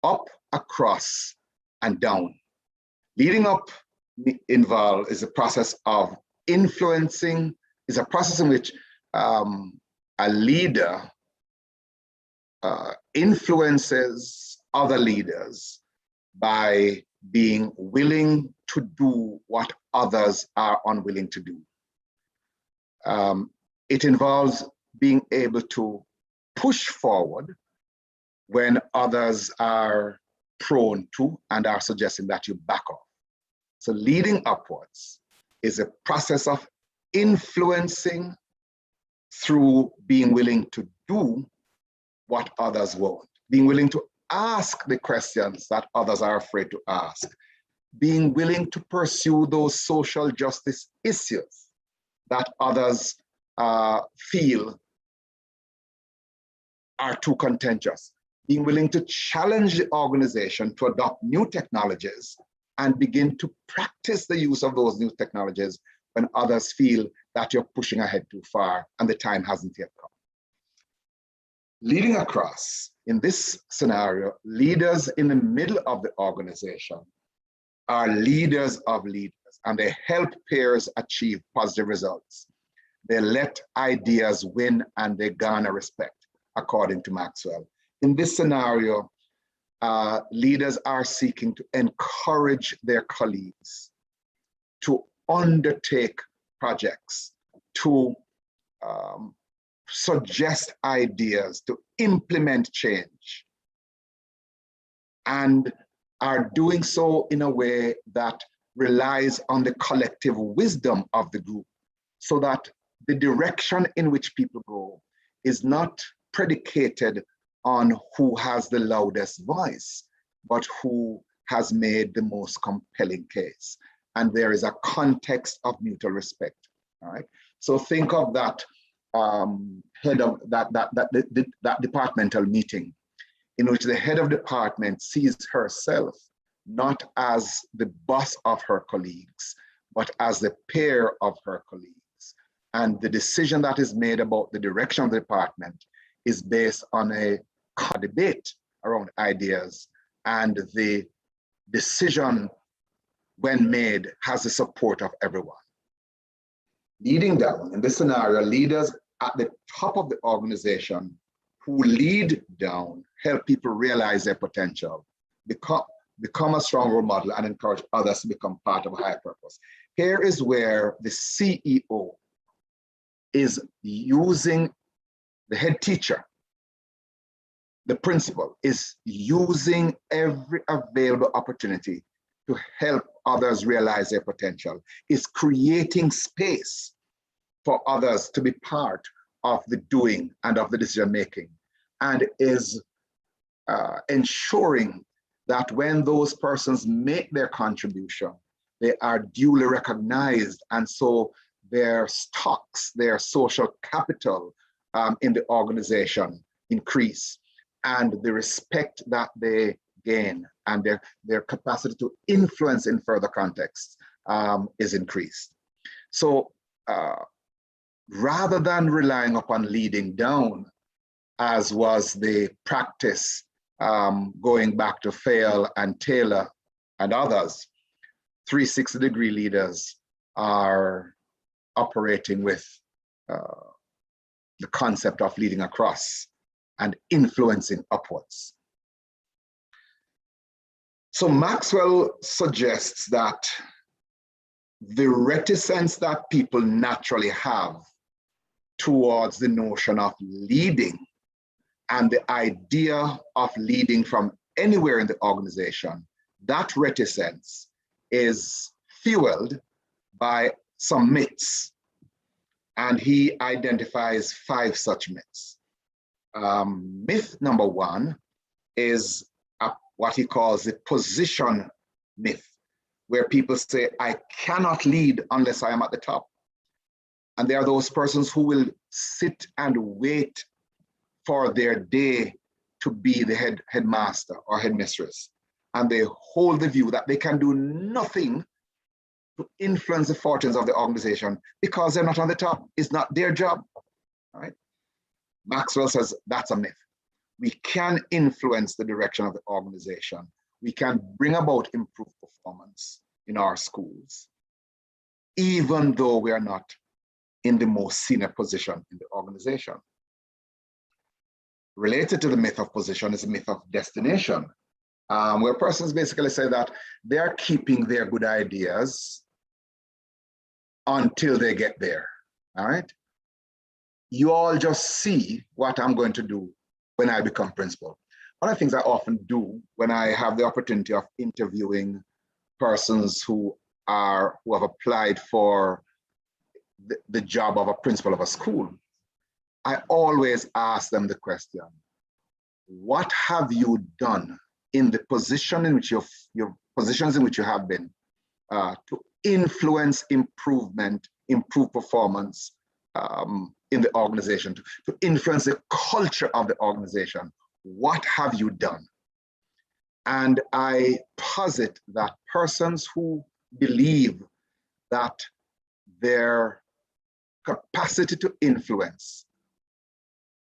Speaker 4: Up, across, and down. Leading up is a process of influencing, is a process in which a leader influences other leaders by being willing to do what others are unwilling to do. It involves being able to push forward when others are prone to and are suggesting that you back off. So leading upwards is a process of influencing through being willing to do what others won't, being willing to ask the questions that others are afraid to ask, being willing to pursue those social justice issues that others feel are too contentious, being willing to challenge the organization to adopt new technologies and begin to practice the use of those new technologies when others feel that you're pushing ahead too far and the time hasn't yet come. Leading across, in this scenario, leaders in the middle of the organization are leaders of leaders, and they help peers achieve positive results. They let ideas win and they garner respect, according to Maxwell. In this scenario, leaders are seeking to encourage their colleagues to undertake projects, to suggest ideas, to implement change, and are doing so in a way that relies on the collective wisdom of the group, so that the direction in which people go is not predicated on who has the loudest voice, but who has made the most compelling case. And there is a context of mutual respect. All right. So think of that head of that departmental meeting, in which the head of department sees herself not as the boss of her colleagues, but as the peer of her colleagues. And the decision that is made about the direction of the department is based on a debate around ideas, and the decision, when made, has the support of everyone. Leading down, in this scenario, leaders at the top of the organization who lead down help people realize their potential, become a strong role model, and encourage others to become part of a higher purpose. Here is where the CEO is using the head teacher, the principal is using every available opportunity to help others realize their potential, is creating space for others to be part of the doing and of the decision making, and is ensuring that when those persons make their contribution, they are duly recognized, and so their stocks, their social capital in the organization increase, and the respect that they gain and their capacity to influence in further contexts is increased. So rather than relying upon leading down, as was the practice going back to Fayol and Taylor and others, 360-degree leaders are operating with the concept of leading across and influencing upwards. So Maxwell suggests that the reticence that people naturally have towards the notion of leading and the idea of leading from anywhere in the organization, that reticence is fueled by some myths. And he identifies 5 such myths. Myth number 1 is what he calls the position myth, where people say, I cannot lead unless I am at the top. And there are those persons who will sit and wait for their day to be the headmaster or headmistress. And they hold the view that they can do nothing to influence the fortunes of the organization because they're not on the top. It's not their job, right? Maxwell says that's a myth. We can influence the direction of the organization. We can bring about improved performance. in our schools, even though we are not in the most senior position in the organization. Related to the myth of position is the myth of destination, where persons basically say that they're keeping their good ideas until they get there, all right? You all just see what I'm going to do when I become principal. One of the things I often do when I have the opportunity of interviewing persons who have applied for the job of a principal of a school, I always ask them the question, what have you done in the position in which your positions in which you have been to influence improvement, improve performance in the organization, to influence the culture of the organization? What have you done? And I posit that persons who believe that their capacity to influence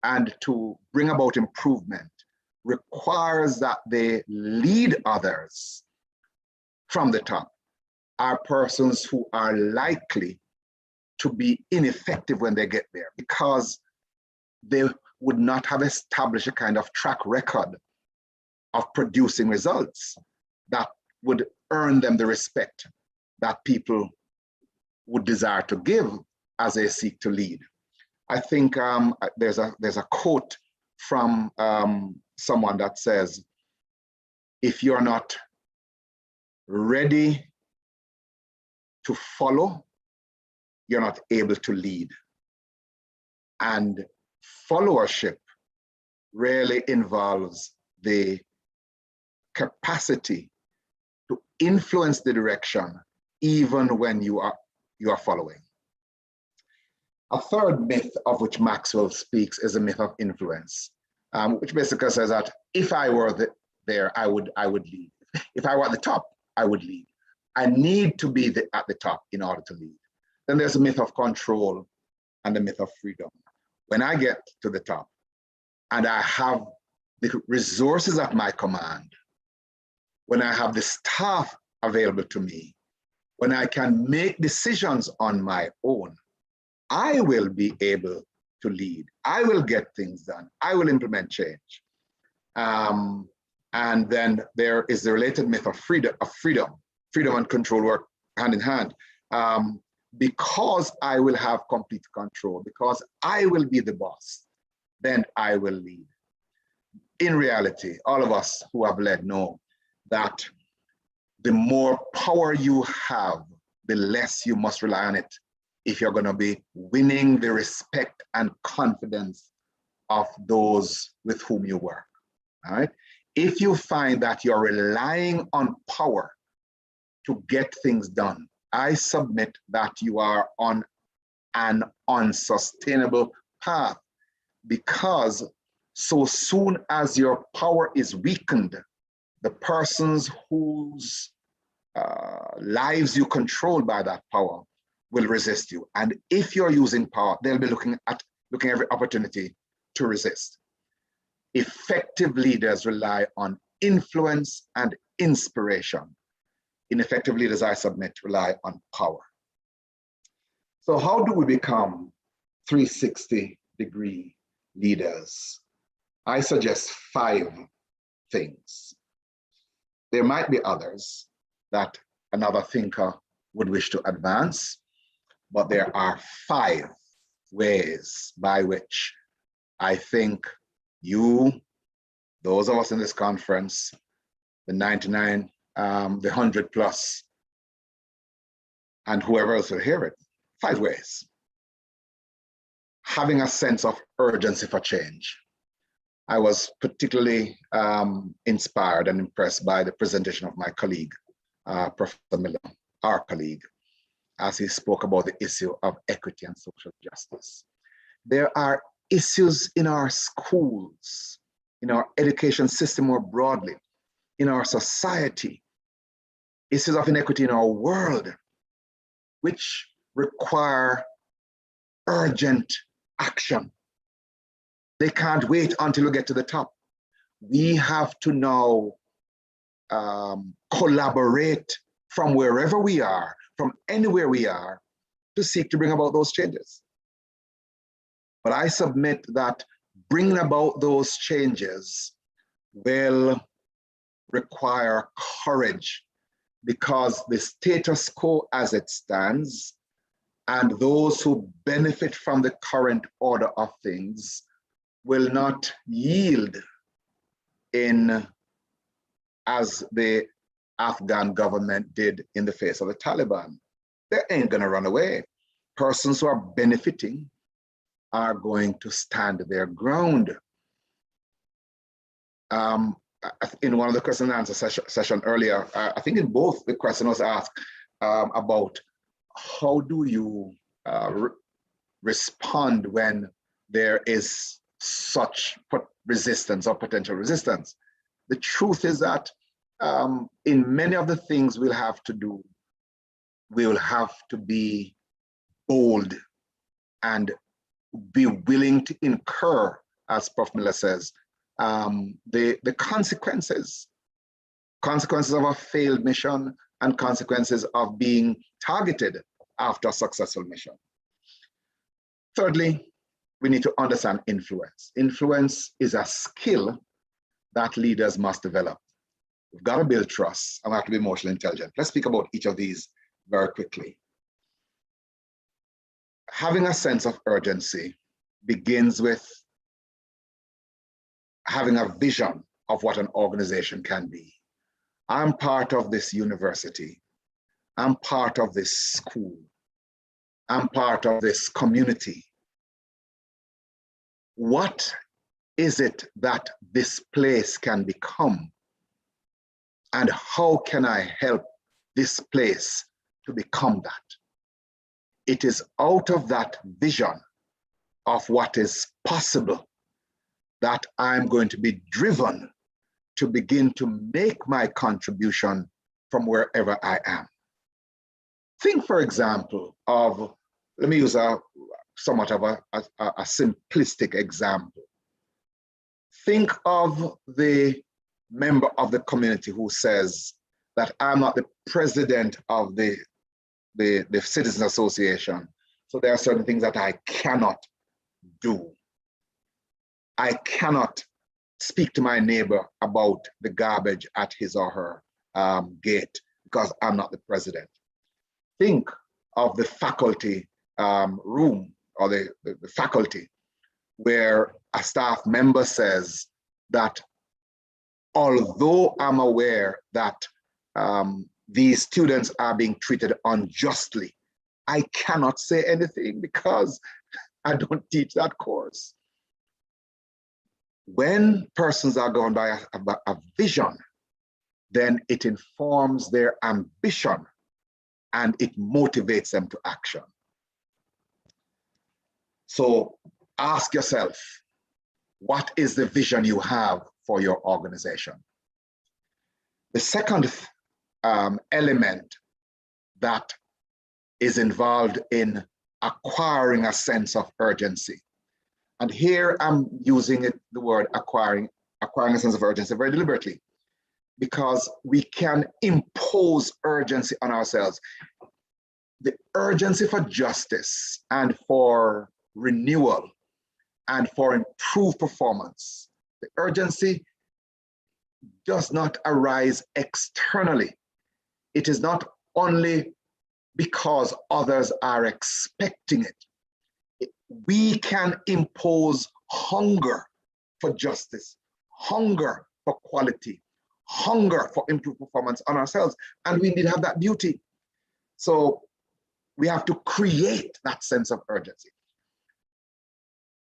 Speaker 4: and to bring about improvement requires that they lead others from the top are persons who are likely to be ineffective when they get there, because they would not have established a kind of track record of producing results that would earn them the respect that people would desire to give as they seek to lead. I think there's a quote from someone that says, if you're not ready to follow, you're not able to lead. And followership really involves the capacity to influence the direction even when you are following. A third myth of which Maxwell speaks is a myth of influence, which basically says that if I were there, I would lead. If I were at the top, I would lead. I need to be at the top in order to lead. Then there's a myth of control and the myth of freedom. When I get to the top and I have the resources at my command, when I have the staff available to me, when I can make decisions on my own, I will be able to lead. I will get things done. I will implement change. And then there is the related myth of freedom. Freedom and control work hand in hand. Because I will have complete control, because I will be the boss, then I will lead. In reality, all of us who have led know that the more power you have, the less you must rely on it if you're going to be winning the respect and confidence of those with whom you work. All right? If you find that you're relying on power to get things done, I submit that you are on an unsustainable path, because so soon as your power is weakened, the persons whose lives you control by that power will resist you. And if you're using power, they'll be looking every opportunity to resist. Effective leaders rely on influence and inspiration. Ineffective leaders, I submit, rely on power. So how do we become 360-degree leaders? I suggest 5 things. There might be others that another thinker would wish to advance, but there are 5 ways by which I think you, those of us in this conference, the 99, the 100 plus, and whoever else will hear it, 5 ways. Having a sense of urgency for change. I was particularly inspired and impressed by the presentation of my colleague, Professor Miller, our colleague, as he spoke about the issue of equity and social justice. There are issues in our schools, in our education system more broadly, in our society, issues of inequity in our world, which require urgent action. They can't wait until we get to the top. We have to now collaborate from wherever we are, from anywhere we are, to seek to bring about those changes. But I submit that bringing about those changes will require courage, because the status quo as it stands and those who benefit from the current order of things will not yield in as the Afghan government did in the face of the Taliban. They ain't gonna run away. Persons who are benefiting are going to stand their ground. In one of the question and answer session earlier, I think in both the question was asked about how do you respond when there is such resistance or potential resistance. The truth is that in many of the things we'll have to do, we will have to be bold and be willing to incur, as Prof. Miller says, the consequences of a failed mission and consequences of being targeted after a successful mission. Thirdly, we need to understand influence. Influence is a skill that leaders must develop. We've got to build trust and we have to be emotionally intelligent. Let's speak about each of these very quickly. Having a sense of urgency begins with having a vision of what an organization can be. I'm part of this university. I'm part of this school. I'm part of this community. What is it that this place can become? And how can I help this place to become that? It is out of that vision of what is possible that I'm going to be driven to begin to make my contribution from wherever I am. Think, for example, of, let me use somewhat of a simplistic example. Think of the member of the community who says that I'm not the president of the Citizens Association, so there are certain things that I cannot do. I cannot speak to my neighbor about the garbage at his or her gate because I'm not the president. Think of the faculty room or the faculty where a staff member says that although I'm aware that these students are being treated unjustly, I cannot say anything because I don't teach that course. When persons are going by a vision, then it informs their ambition and it motivates them to action. So ask yourself, what is the vision you have for your organization? The second element that is involved in acquiring a sense of urgency. And here I'm using the word acquiring a sense of urgency very deliberately, because we can impose urgency on ourselves. The urgency for justice and for renewal and for improved performance, the urgency does not arise externally. It is not only because others are expecting it. We can impose hunger for justice, hunger for quality, hunger for improved performance on ourselves, and we need to have that beauty. So we have to create that sense of urgency.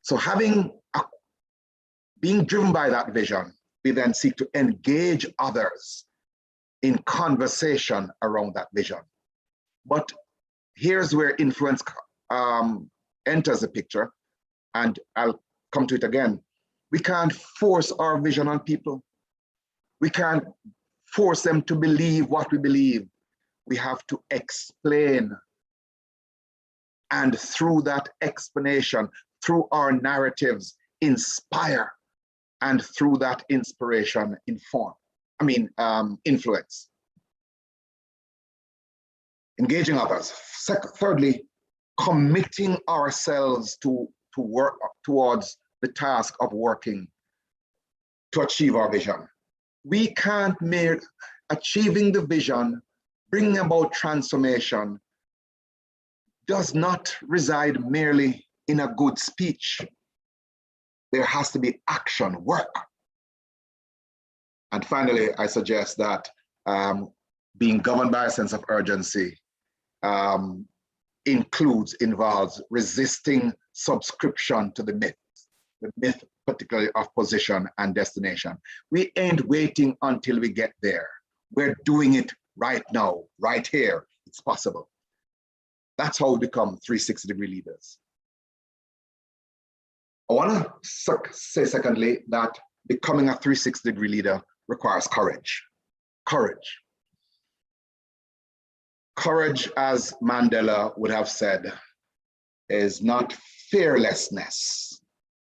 Speaker 4: So being driven by that vision, we then seek to engage others in conversation around that vision. But here's where influence enters the picture, and I'll come to it again. We can't force our vision on people. We can't force them to believe what we believe. We have to explain. And through that explanation, through our narratives, inspire, and through that inspiration, influence. engaging others. Thirdly, committing ourselves to work towards the task of working to achieve our vision. We can't make achieving the vision, bringing about transformation, does not reside merely in a good speech. There has to be action, work. And finally, I suggest that being governed by a sense of urgency involves resisting subscription to the myth particularly of position and destination. We ain't waiting until we get there. We're doing it right now, right here. It's possible. That's how we become 360-degree leaders. I want to say, secondly, that becoming a 360-degree leader requires courage. Courage. Courage, as Mandela would have said, is not fearlessness.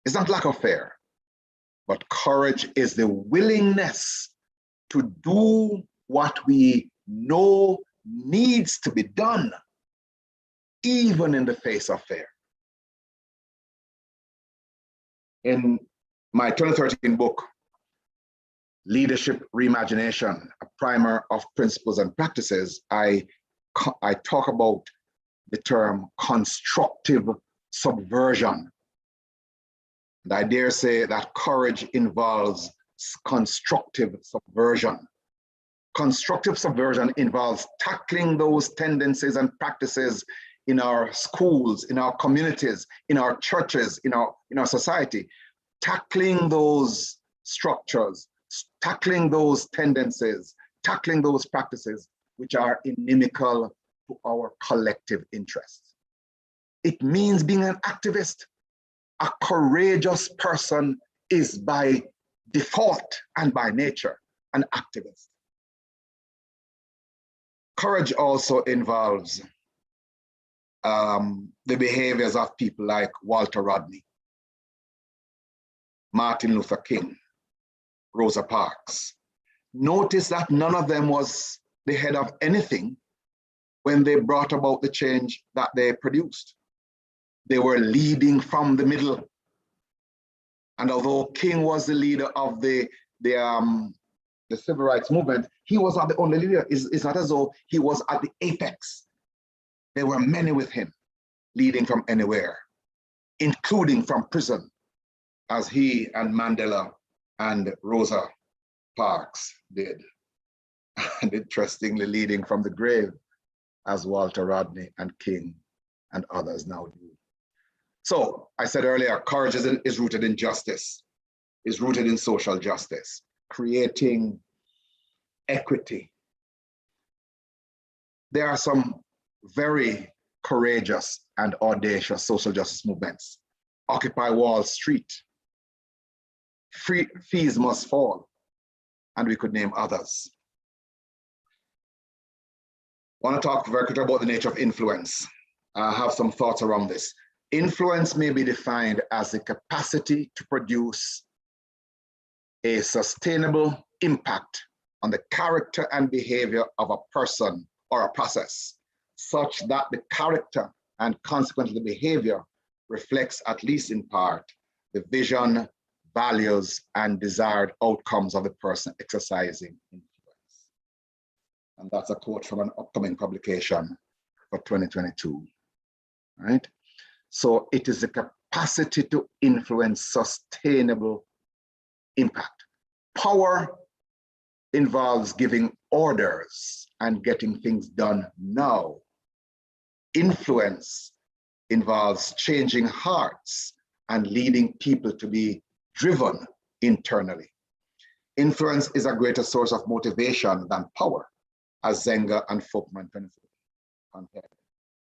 Speaker 4: It's not lack of fear, but courage is the willingness to do what we know needs to be done, even in the face of fear. In my 2013 book, Leadership Reimagination, a primer of principles and practices, I talk about the term constructive subversion. And I dare say that courage involves constructive subversion. Constructive subversion involves tackling those tendencies and practices in our schools, in our communities, in our churches, in our society, tackling those structures, tackling those tendencies, tackling those practices which are inimical to our collective interests. It means being an activist. A courageous person is by default and by nature an activist. Courage also involves the behaviors of people like Walter Rodney, Martin Luther King, Rosa Parks. Notice that none of them was the head of anything when they brought about the change that they produced. They were leading from the middle. And although King was the leader of the civil rights movement, he was not the only leader. It's not as though he was at the apex. There were many with him, leading from anywhere, including from prison, as he and Mandela and Rosa Parks did. And interestingly, leading from the grave, as Walter Rodney and King and others now do. So I said earlier, courage is rooted in justice, is rooted in social justice, creating equity. There are some very courageous and audacious social justice movements. Occupy Wall Street, fees must fall, and we could name others. I want to talk very quickly about the nature of influence. I have some thoughts around this. Influence may be defined as the capacity to produce a sustainable impact on the character and behavior of a person or a process, such that the character and consequently the behavior reflects, at least in part, the vision, values, and desired outcomes of the person exercising influence. And that's a quote from an upcoming publication for 2022, right? So it is the capacity to influence sustainable impact. Power involves giving orders and getting things done now. Influence involves changing hearts and leading people to be driven internally. Influence is a greater source of motivation than power, as Zenger and Folkman compared.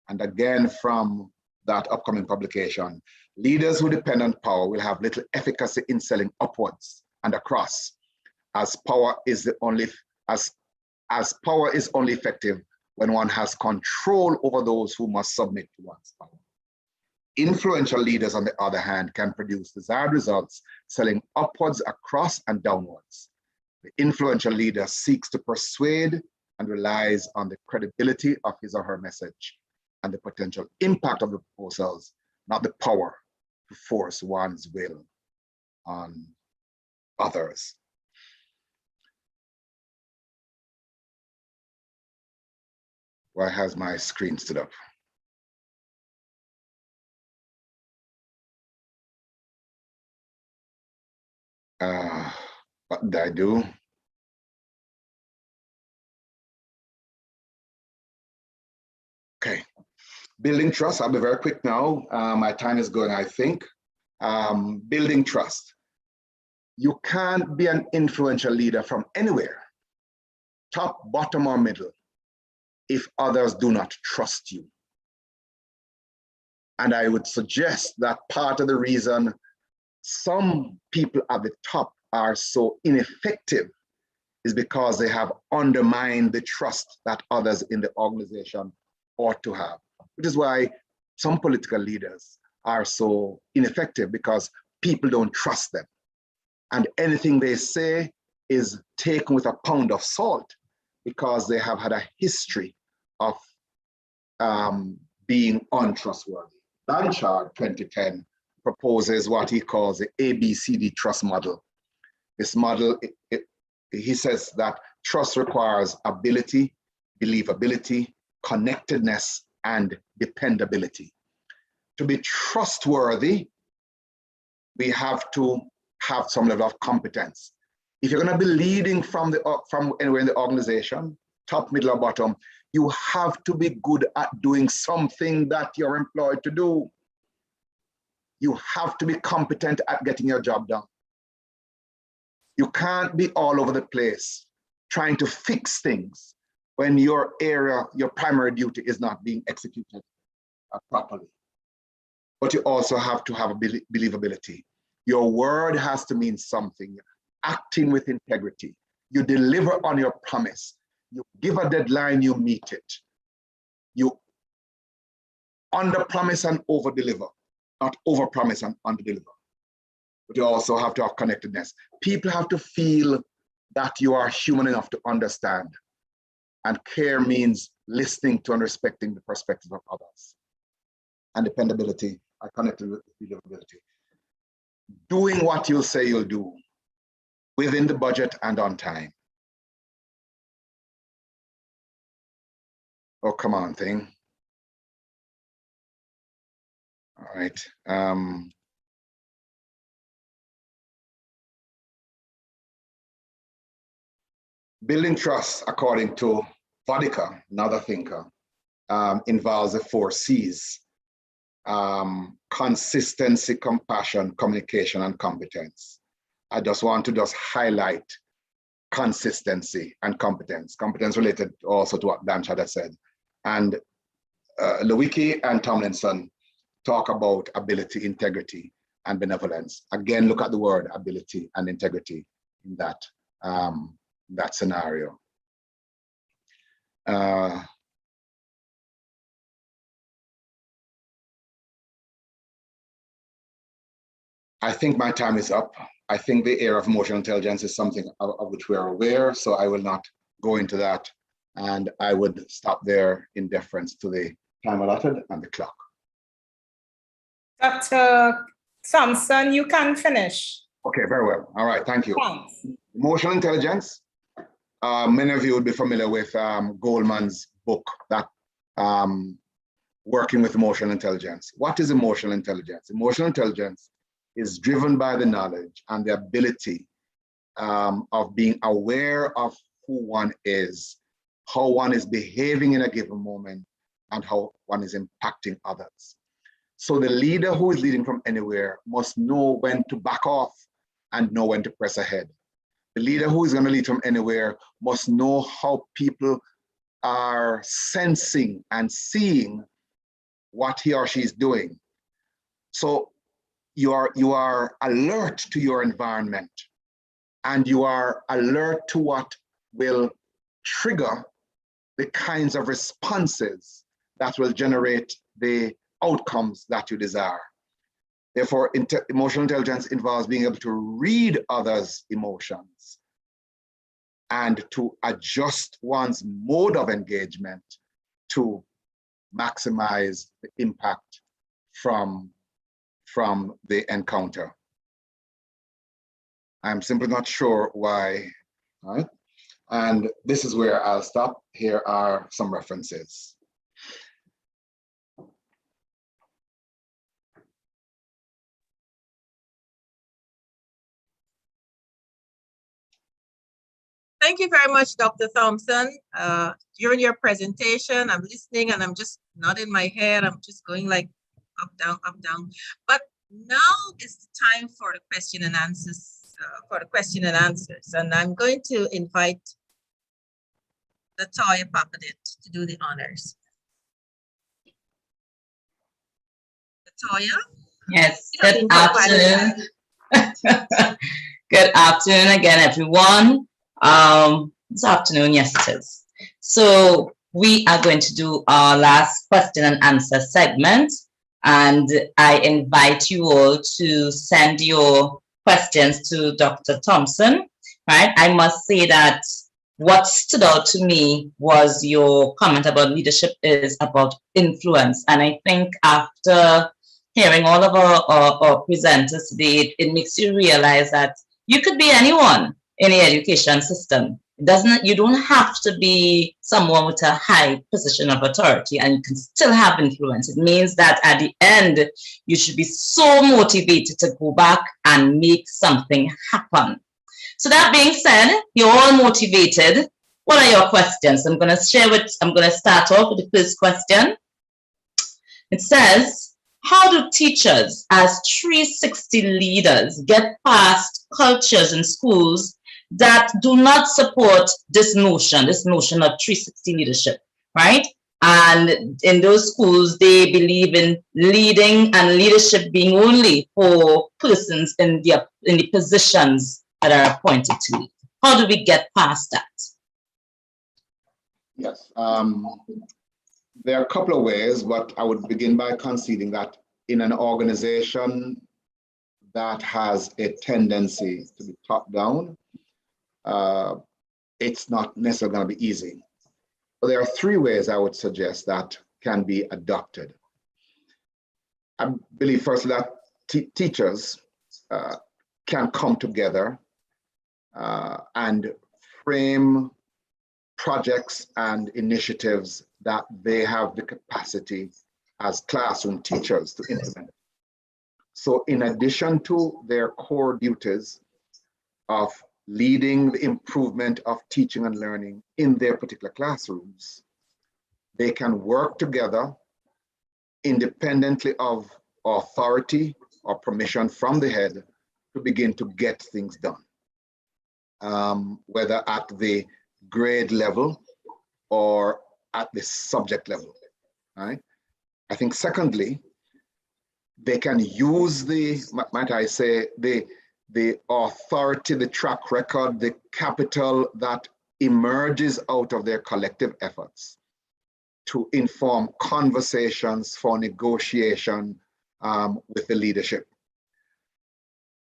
Speaker 4: And again, from that upcoming publication, leaders who depend on power will have little efficacy in selling upwards and across, as power is only effective when one has control over those who must submit to one's power. Influential leaders, on the other hand, can produce desired results selling upwards, across, and downwards. The influential leader seeks to persuade and relies on the credibility of his or her message and the potential impact of the proposals, not the power to force one's will on others. Why has my screen stood up? What did I do? Okay, building trust. I'll be very quick now. My time is going, I think. Building trust. You can't be an influential leader from anywhere, top, bottom, or middle, if others do not trust you. And I would suggest that part of the reason some people at the top are so ineffective is because they have undermined the trust that others in the organization ought to have, which is why some political leaders are so ineffective, because people don't trust them. And anything they say is taken with a pound of salt, because they have had a history of being untrustworthy. Blanchard, 2010, proposes what he calls the ABCD trust model. This model, he says that trust requires ability, believability, connectedness, and dependability. To be trustworthy, we have to have some level of competence. If you're going to be leading from anywhere in the organization, top, middle, or bottom, you have to be good at doing something that you're employed to do. You have to be competent at getting your job done. You can't be all over the place trying to fix things when your area, your primary duty is not being executed properly. But you also have to have a believability. Your word has to mean something. Acting with integrity. You deliver on your promise. You give a deadline, you meet it. You under-promise and over-deliver, not over-promise and under-deliver. But you also have to have connectedness. People have to feel that you are human enough to understand. And care means listening to and respecting the perspective of others. And dependability, I connected with believability. Doing what you'll say you'll do within the budget and on time. Oh, come on, thing. All right. Building trust, according to Vodicka, another thinker, involves the 4 C's. Consistency, compassion, communication, and competence. I just want to highlight consistency and competence. Competence related also to what Blanchard has said. And Lewicki and Tomlinson talk about ability, integrity, and benevolence. Again, look at the word ability and integrity in that scenario. I think my time is up. I think the area of emotional intelligence is something of which we are aware, so I will not go into that. And I would stop there in deference to the time allotted and the clock.
Speaker 5: Dr. Thompson, you can finish.
Speaker 4: Okay, very well. All right, thank you.
Speaker 5: Thanks.
Speaker 4: Emotional intelligence. Many of you would be familiar with Goldman's book, that Working with Emotional Intelligence. What is emotional intelligence? Emotional intelligence is driven by the knowledge and the ability of being aware of who one is, how one is behaving in a given moment, and how one is impacting others. So the leader who is leading from anywhere must know when to back off and know when to press ahead. The leader who is going to lead from anywhere must know how people are sensing and seeing what he or she is doing. So you are alert to your environment, and you are alert to what will trigger the kinds of responses that will generate the outcomes that you desire. Therefore, emotional intelligence involves being able to read others' emotions and to adjust one's mode of engagement to maximize the impact from the encounter. I'm simply not sure why, right? And this is where I'll stop. Here are some references.
Speaker 2: Thank you very much, Dr. Thompson. During your presentation, I'm listening and I'm just nodding my head. I'm just going like up, down, up, down. But now is the time for the question and answers, And I'm going to invite Latoya Papadit to do the honors. Latoya?
Speaker 3: Yes, good afternoon. Good afternoon again, everyone. This afternoon, yes it is. So we are going to do our last question and answer segment, and I invite you all to send your questions to Dr. Thompson, right? I must say that what stood out to me was your comment about leadership is about influence. And I think after hearing all of our presenters today, it makes you realize that you could be anyone in the education system. You don't have to be someone with a high position of authority, and you can still have influence. It means that at the end, you should be so motivated to go back and make something happen. So that being said, you're all motivated. What are your questions? I'm going to start off with the first question. It says, how do teachers as 360 leaders get past cultures in schools that do not support this notion of 360 leadership, right? And in those schools, they believe in leading and leadership being only for persons in the positions that are appointed to lead. How do we get past that?
Speaker 4: Yes, there are a couple of ways, but I would begin by conceding that in an organization that has a tendency to be top down, it's not necessarily going to be easy. But there are three ways I would suggest that can be adopted. I believe first that teachers can come together and frame projects and initiatives that they have the capacity as classroom teachers to implement. So in addition to their core duties of leading the improvement of teaching and learning in their particular classrooms, they can work together independently of authority or permission from the head to begin to get things done, whether at the grade level or at the subject level, right? I think secondly, they can use might I say, the authority, the track record, the capital that emerges out of their collective efforts to inform conversations for negotiation with the leadership.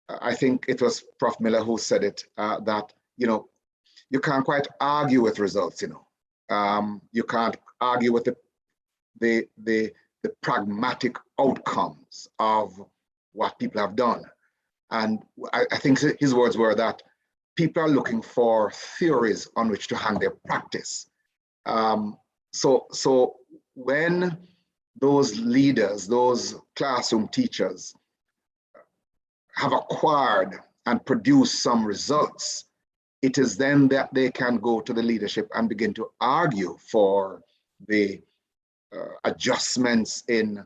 Speaker 4: I think it was Prof. Miller who said it, that, you can't quite argue with results, you can't argue with the pragmatic outcomes of what people have done. And I think his words were that people are looking for theories on which to hang their practice. So when those leaders, those classroom teachers have acquired and produced some results, it is then that they can go to the leadership and begin to argue for the adjustments in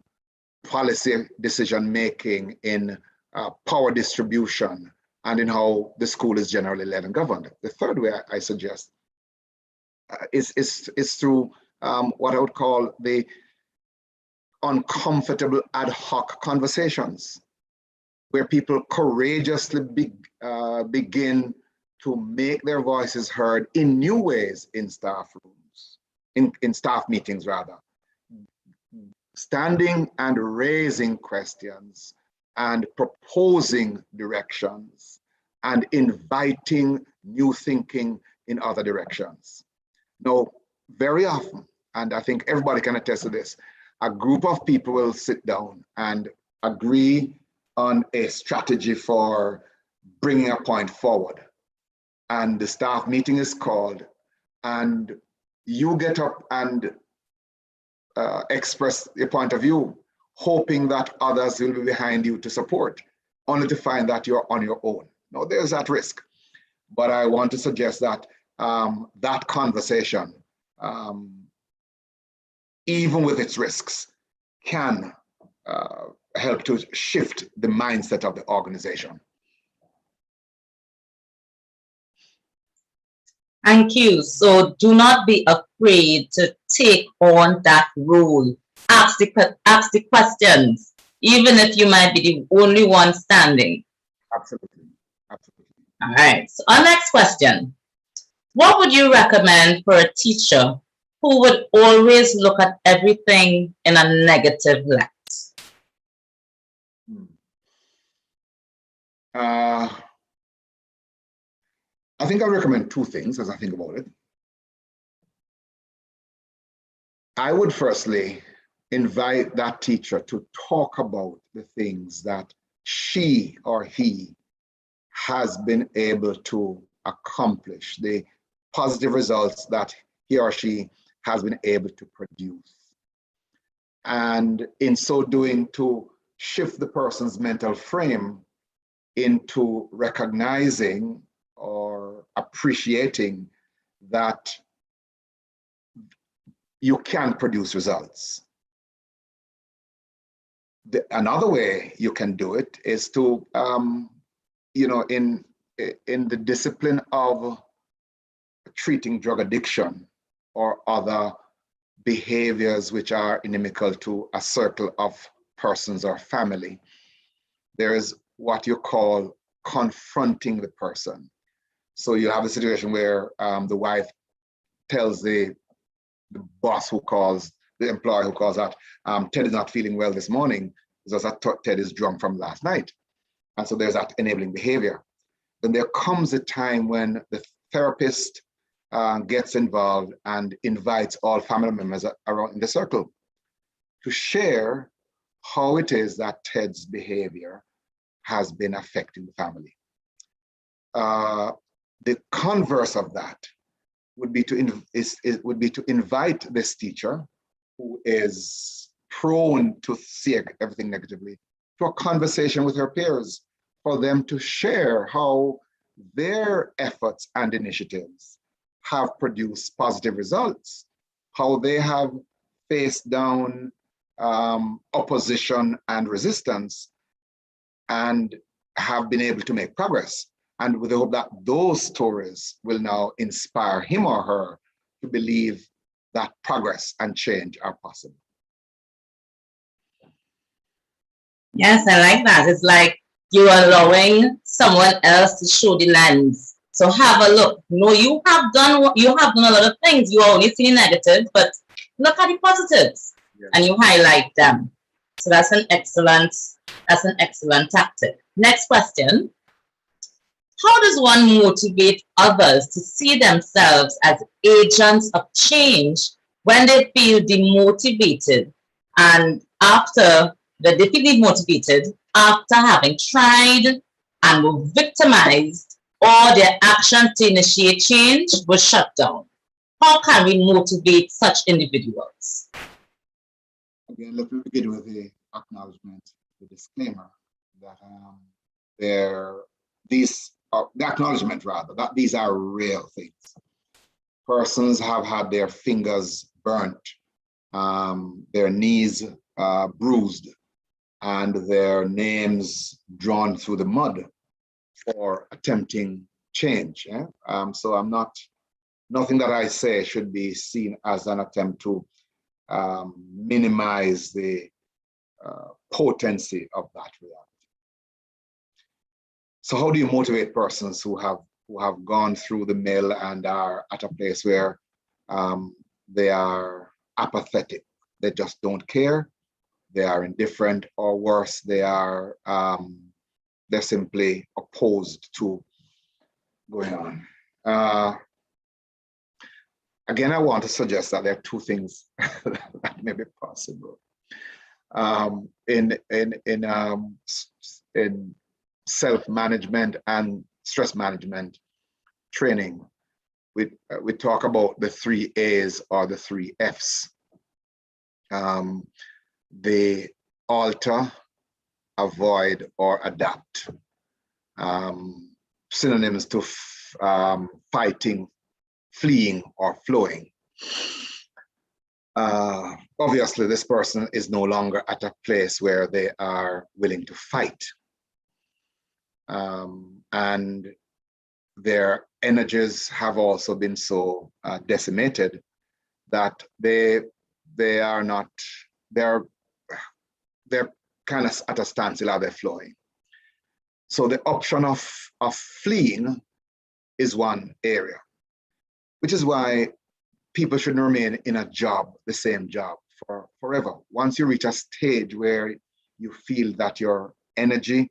Speaker 4: policy decision making, in power distribution, and in how the school is generally led and governed. The third way I suggest is through what I would call the uncomfortable ad hoc conversations, where people courageously begin to make their voices heard in new ways in staff rooms, in staff meetings rather, standing and raising questions and proposing directions and inviting new thinking in other directions. Now, very often, and I think everybody can attest to this, a group of people will sit down and agree on a strategy for bringing a point forward. And the staff meeting is called, and you get up and express your point of view, hoping that others will be behind you to support, only to find that you're on your own. Now, there's that risk. But I want to suggest that that conversation, even with its risks, can help to shift the mindset of the organization.
Speaker 3: Thank you. So do not be afraid to take on that role. Ask the questions, even if you might be the only one standing.
Speaker 4: Absolutely. Absolutely.
Speaker 3: All right. So our next question. What would you recommend for a teacher who would always look at everything in a negative light?
Speaker 4: I think I recommend two things as I think about it. I would firstly invite that teacher to talk about the things that she or he has been able to accomplish, the positive results that he or she has been able to produce. And in so doing, to shift the person's mental frame into recognizing or appreciating that you can produce results. Another way you can do it is to, in the discipline of treating drug addiction or other behaviors which are inimical to a circle of persons or family, there is what you call confronting the person. So you have a situation where the wife tells the boss who calls, the employer who calls out, Ted is not feeling well this morning because I thought Ted is drunk from last night. And so there's that enabling behavior. Then there comes a time when the therapist gets involved and invites all family members around in the circle to share how it is that Ted's behavior has been affecting the family. The converse of that would be to invite this teacher who is prone to see everything negatively to a conversation with her peers for them to share how their efforts and initiatives have produced positive results, how they have faced down opposition and resistance and have been able to make progress. And with the hope that those stories will now inspire him or her to believe that progress and change are possible.
Speaker 3: Yes, I like that. It's like you're allowing someone else to show the lens. So have a look. No, you have done a lot of things. You only see the negatives, but look at the positives, yes, and you highlight them. So that's an excellent tactic. Next question. How does one motivate others to see themselves as agents of change when they feel demotivated and after they feel demotivated after having tried and were victimized, or their actions to initiate change were shut down? How can we motivate such individuals?
Speaker 4: Again, let me begin with the acknowledgement, the disclaimer that the acknowledgement rather, that these are real things. Persons have had their fingers burnt, their knees bruised, and their names drawn through the mud for attempting change. Yeah? So nothing that I say should be seen as an attempt to minimize the potency of that reality. So how do you motivate persons who have gone through the mill and are at a place where they are apathetic? They just don't care. They are indifferent, or worse, they're simply opposed to going on. again, I want to suggest that there are two things that may be possible. In self-management and stress management training, we talk about the 3 A's or the 3 F's. They alter, avoid, or adapt. Synonyms to fighting, fleeing, or flowing. Obviously, this person is no longer at a place where they are willing to fight. And their energies have also been so decimated that they're kind of at a standstill, are they flowing? So the option of fleeing is one area, which is why people shouldn't remain in a job, the same job, for forever. Once you reach a stage where you feel that your energy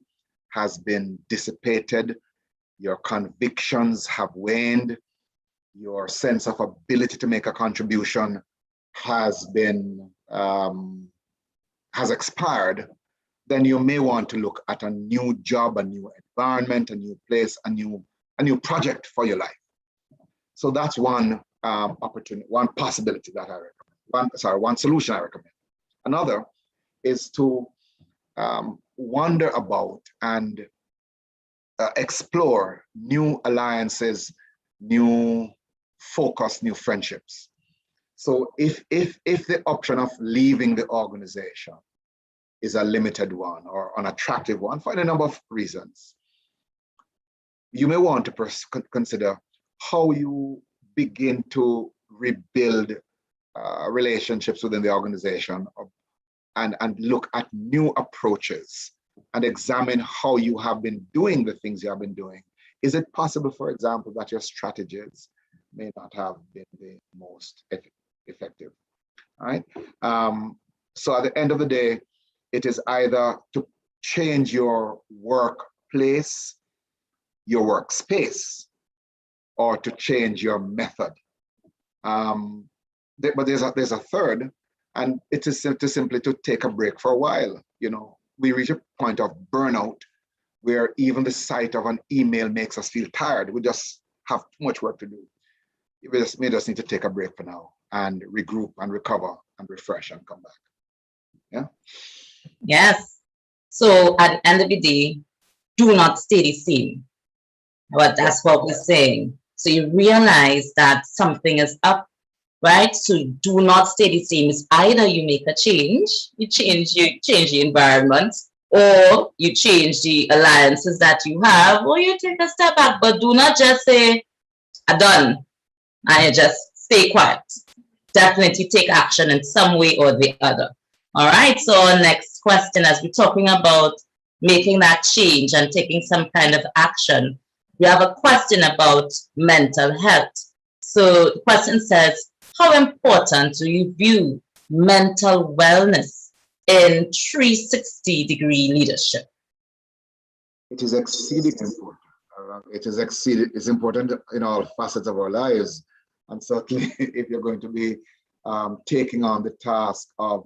Speaker 4: has been dissipated, your convictions have waned, your sense of ability to make a contribution has been has expired, then you may want to look at a new job, a new environment, a new place, a new project for your life. So that's one opportunity, one possibility that I recommend. One solution I recommend. Another is to wander about and explore new alliances, new focus, new friendships. So if the option of leaving the organization is a limited one or unattractive one for any number of reasons, you may want to consider how you begin to rebuild relationships within the organization and look at new approaches and examine how you have been doing the things you have been doing. Is it possible, for example, that your strategies may not have been the most effective? All right. So at the end of the day, it is either to change your workplace, your workspace, or to change your method. But there's a third, and it is simply to take a break for a while. You know, we reach a point of burnout where even the sight of an email makes us feel tired. We just have too much work to do. We just need to take a break for now and regroup and recover and refresh and come back. Yeah.
Speaker 3: Yes. So at the end of the day, do not stay the same. But that's what we're saying. So you realize that something is up, right? So do not stay the same. It's either you make a change, you change the environment, or you change the alliances that you have, or you take a step back. But do not just say, I'm done, and you just stay quiet. Definitely take action in some way or the other. All right, so our next question, as we're talking about making that change and taking some kind of action, we have a question about mental health. So the question says, how important do you view mental wellness in 360-degree leadership?
Speaker 4: It is exceedingly important. It's important in all facets of our lives. And certainly if you're going to be taking on the task of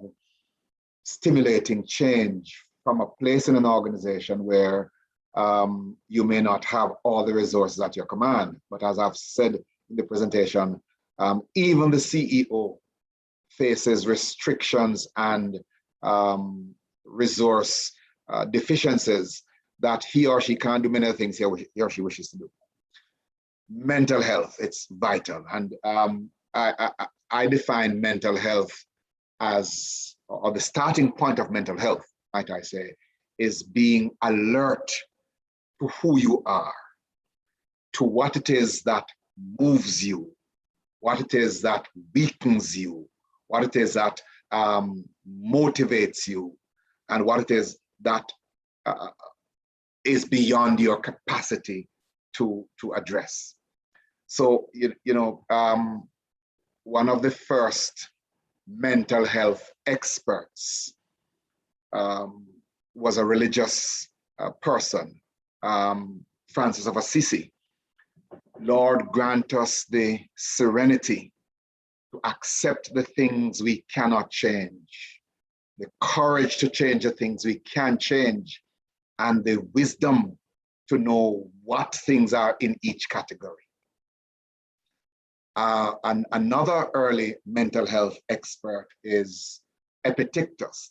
Speaker 4: stimulating change from a place in an organization where you may not have all the resources at your command. But as I've said in the presentation, even the CEO faces restrictions and resource deficiencies that he or she can't do many of the things he or she wishes to do. Mental health, it's vital. And I define mental health as, or the starting point of mental health, might I say, is being alert to who you are, to what it is that moves you, what it is that weakens you, what it is that motivates you, and what it is that is beyond your capacity to address. So, one of the first mental health experts was a religious person, Francis of Assisi. Lord, grant us the serenity to accept the things we cannot change, the courage to change the things we can change, and the wisdom to know what things are in each category. And another early mental health expert is Epictetus,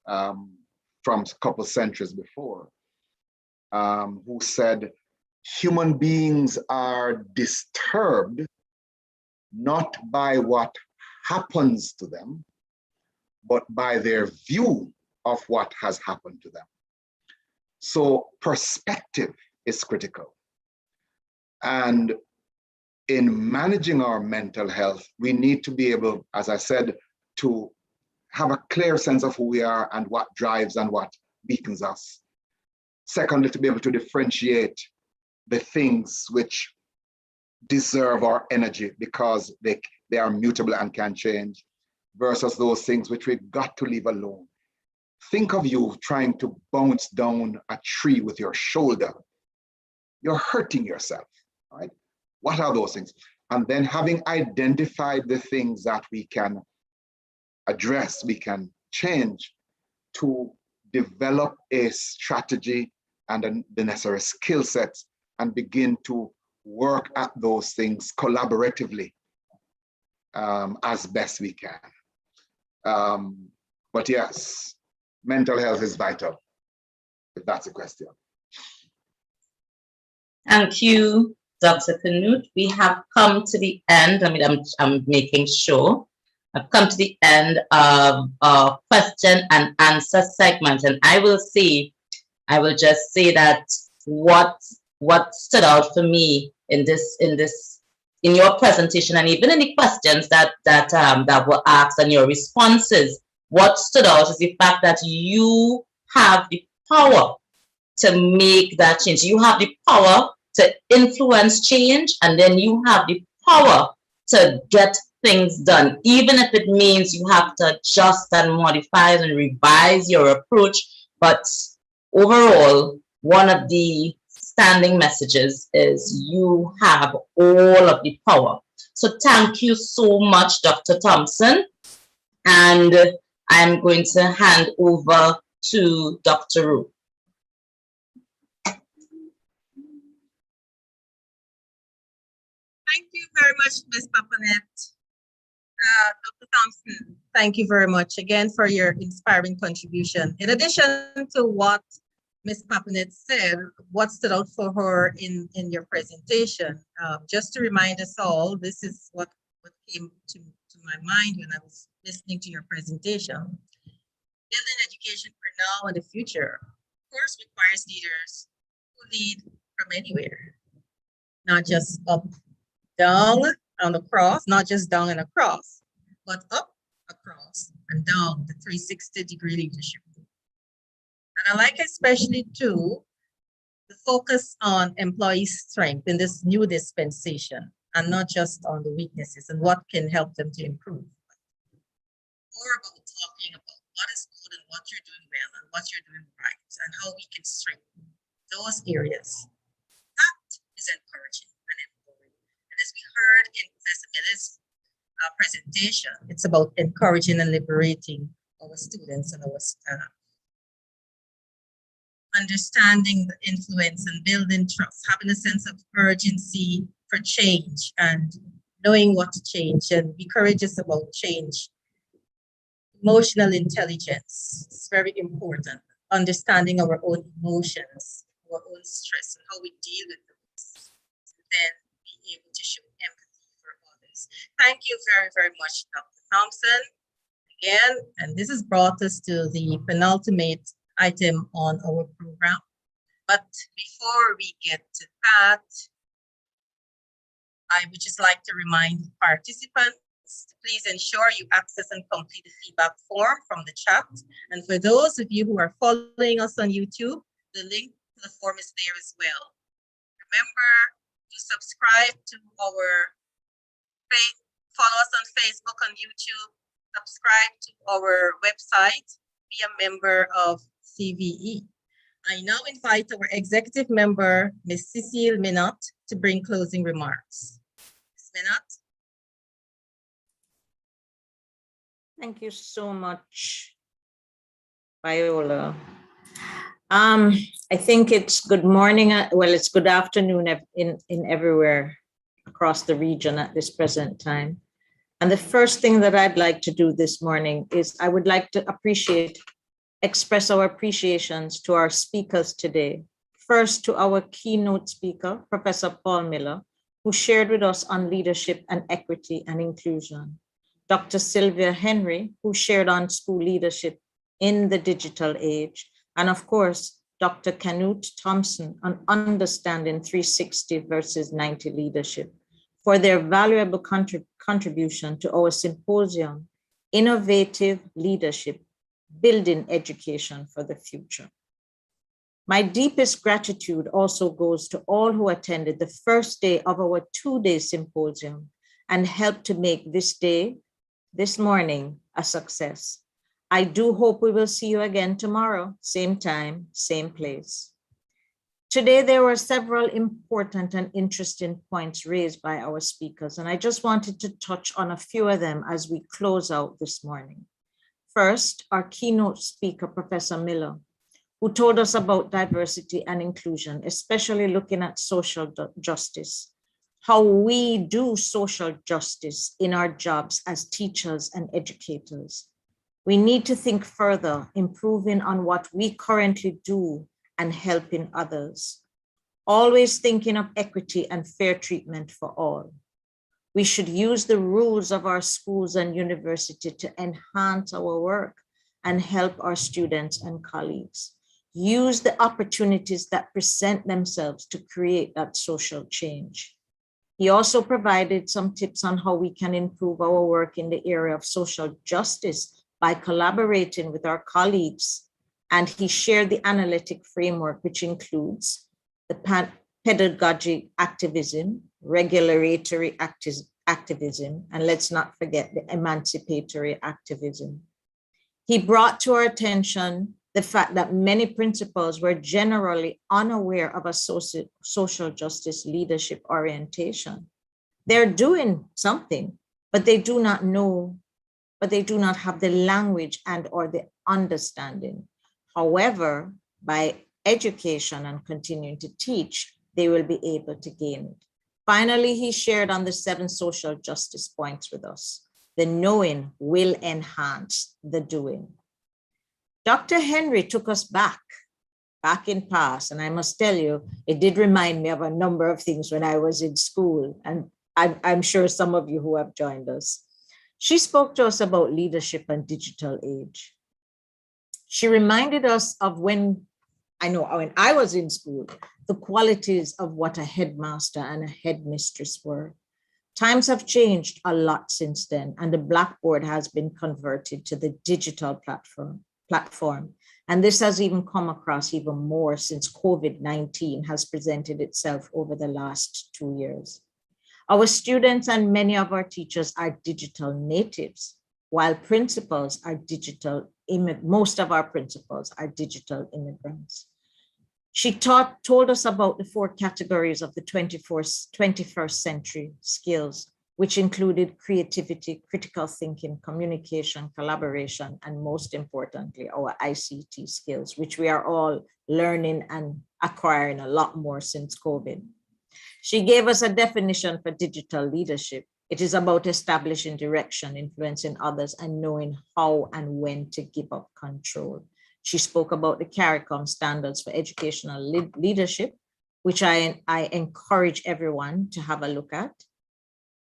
Speaker 4: from a couple centuries before, who said, human beings are disturbed not by what happens to them, but by their view of what has happened to them. So perspective is critical. And in managing our mental health, we need to be able, as I said, to have a clear sense of who we are and what drives and what weakens us. Secondly, to be able to differentiate the things which deserve our energy because they are mutable and can change, versus those things which we've got to leave alone. Think of you trying to bounce down a tree with your shoulder. You're hurting yourself, right? What are those things? And then having identified the things that we can address, we can change, to develop a strategy and the necessary skill sets and begin to work at those things collaboratively as best we can. But yes, mental health is vital, if that's a question.
Speaker 3: Thank you, Dr. Canute. We have come to the end. I mean, I'm making sure. I've come to the end of our question and answer segment, and I will just say that what stood out for me in your presentation, and even in the questions that were asked and your responses, what stood out is the fact that you have the power to make that change. You have the power to influence change, and then you have the power to get things done, even if it means you have to adjust and modify and revise your approach. But overall, one of the standing messages is you have all of the power. So thank you so much, Dr. Thompson. And I'm going to hand over to Dr. Rowe.
Speaker 2: Thank you very much, Ms. Papanet. Dr. Thompson, thank you very much again for your inspiring contribution. In addition to what Ms. Papanet said, what stood out for her in your presentation, just to remind us all, this is what came to my mind when I was listening to your presentation. Building education for now and the future, of course, requires leaders who lead from anywhere, not just up, down, and across, not just down and across, but up, across, and down, the 360-degree leadership. And I like especially too, the focus on employee strength in this new dispensation, and not just on the weaknesses and what can help them to improve. More about talking about what is good and what you're doing well and what you're doing right and how we can strengthen those areas. That is encouraging and empowering. And as we heard in Professor Miller's presentation, it's about encouraging and liberating our students and our staff. Understanding the influence and building trust, having a sense of urgency for change and knowing what to change and be courageous about change. Emotional intelligence is very important. Understanding our own emotions, our own stress, and how we deal with those. And then be able to show empathy for others. Thank you very, very much, Dr. Thompson. Again, and this has brought us to the penultimate item on our program. But before we get to that, I would just like to remind participants to please ensure you access and complete the feedback form from the chat. And for those of you who are following us on YouTube, the link to the form is there as well. Remember to subscribe to follow us on Facebook, on YouTube, subscribe to our website, be a member of CVE. I now invite our executive member, Ms. Cecile Minot, to bring closing remarks. Ms. Minot.
Speaker 6: Thank you so much, Viola. I think it's good morning. Well, it's good afternoon in everywhere across the region at this present time. And the first thing that I'd like to do this morning is I would like to express our appreciations to our speakers today. First, to our keynote speaker, Professor Paul Miller, who shared with us on leadership and equity and inclusion. Dr. Sylvia Henry, who shared on school leadership in the digital age. And of course, Dr. Kenneth Thompson on understanding 360 versus 90 leadership, for their valuable contribution to our symposium, Innovative Leadership, Building Education for the Future. My deepest gratitude also goes to all who attended the first day of our 2-day symposium and helped to make this morning, a success. I do hope we will see you again tomorrow, same time, same place. Today, there were several important and interesting points raised by our speakers, and I just wanted to touch on a few of them as we close out this morning. First, our keynote speaker, Professor Miller, who told us about diversity and inclusion, especially looking at social justice, how we do social justice in our jobs as teachers and educators. We need to think further, improving on what we currently do and helping others. Always thinking of equity and fair treatment for all. We should use the rules of our schools and university to enhance our work and help our students and colleagues. Use the opportunities that present themselves to create that social change. He also provided some tips on how we can improve our work in the area of social justice by collaborating with our colleagues. And he shared the analytic framework, which includes the pedagogic activism, regulatory activism, and let's not forget the emancipatory activism. He brought to our attention the fact that many principals were generally unaware of a social justice leadership orientation. They're doing something, but they do not know, but they do not have the language and or the understanding. However, by education and continuing to teach, they will be able to gain it. Finally, he shared on the 7 social justice points with us. The knowing will enhance the doing. Dr. Henry took us back in past, and I must tell you, it did remind me of a number of things when I was in school, and I'm sure some of you who have joined us. She spoke to us about leadership and digital age. She reminded us of when I was in school, the qualities of what a headmaster and a headmistress were. Times have changed a lot since then, and the Blackboard has been converted to the digital platform. And this has even come across even more since COVID-19 has presented itself over the last 2 years. Our students and many of our teachers are digital natives, while principals are most of our principals are digital immigrants. She told us about the 4 categories of the 21st century skills, which included creativity, critical thinking, communication, collaboration, and most importantly, our ICT skills, which we are all learning and acquiring a lot more since COVID. She gave us a definition for digital leadership. It is about establishing direction, influencing others, and knowing how and when to give up control. She spoke about the CARICOM standards for educational leadership, which I encourage everyone to have a look at.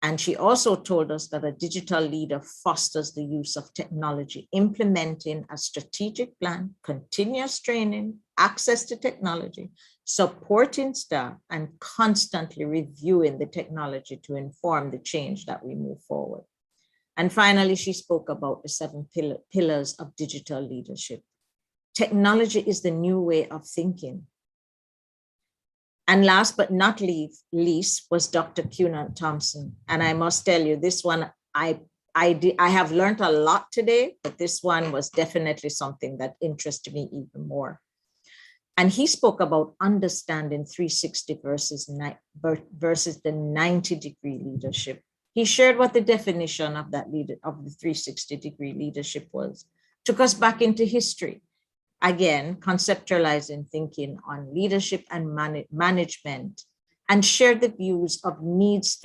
Speaker 6: And she also told us that a digital leader fosters the use of technology, implementing a strategic plan, continuous training, access to technology, supporting staff, and constantly reviewing the technology to inform the change that we move forward. And finally, she spoke about the 7 pillars of digital leadership. Technology is the new way of thinking. And last but not least was Dr. Kenneth Thompson. And I must tell you, this one, I have learned a lot today, but this one was definitely something that interested me even more. And he spoke about understanding 360 versus the 90-degree leadership. He shared what the definition of that of the 360-degree leadership was, took us back into history, again, conceptualizing thinking on leadership and management, and shared the views of needs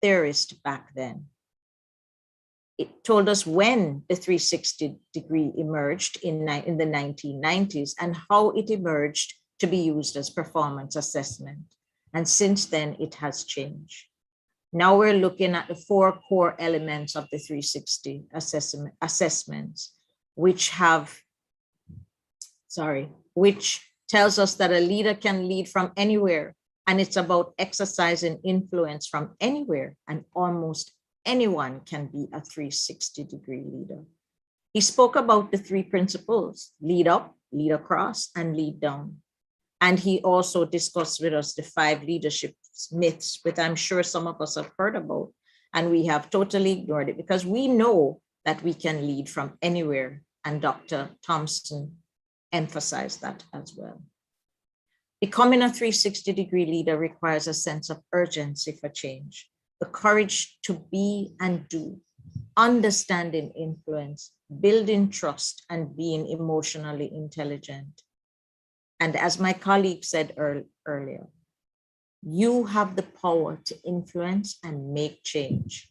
Speaker 6: theorists back then. It told us when the 360-degree emerged in the 1990s and how it emerged to be used as performance assessment. And since then, it has changed. Now we're looking at the 4 core elements of the 360 assessments, which tells us that a leader can lead from anywhere, and it's about exercising influence from anywhere, and almost anyone can be a 360-degree leader. He spoke about the 3 principles: lead up, lead across, and lead down. And he also discussed with us the 5 leadership myths, which I'm sure some of us have heard about, and we have totally ignored it because we know that we can lead from anywhere. And Dr. Thompson emphasized that as well. Becoming a 360-degree leader requires a sense of urgency for change, the courage to be and do, understanding influence, building trust, and being emotionally intelligent. And as my colleague said earlier, you have the power to influence and make change.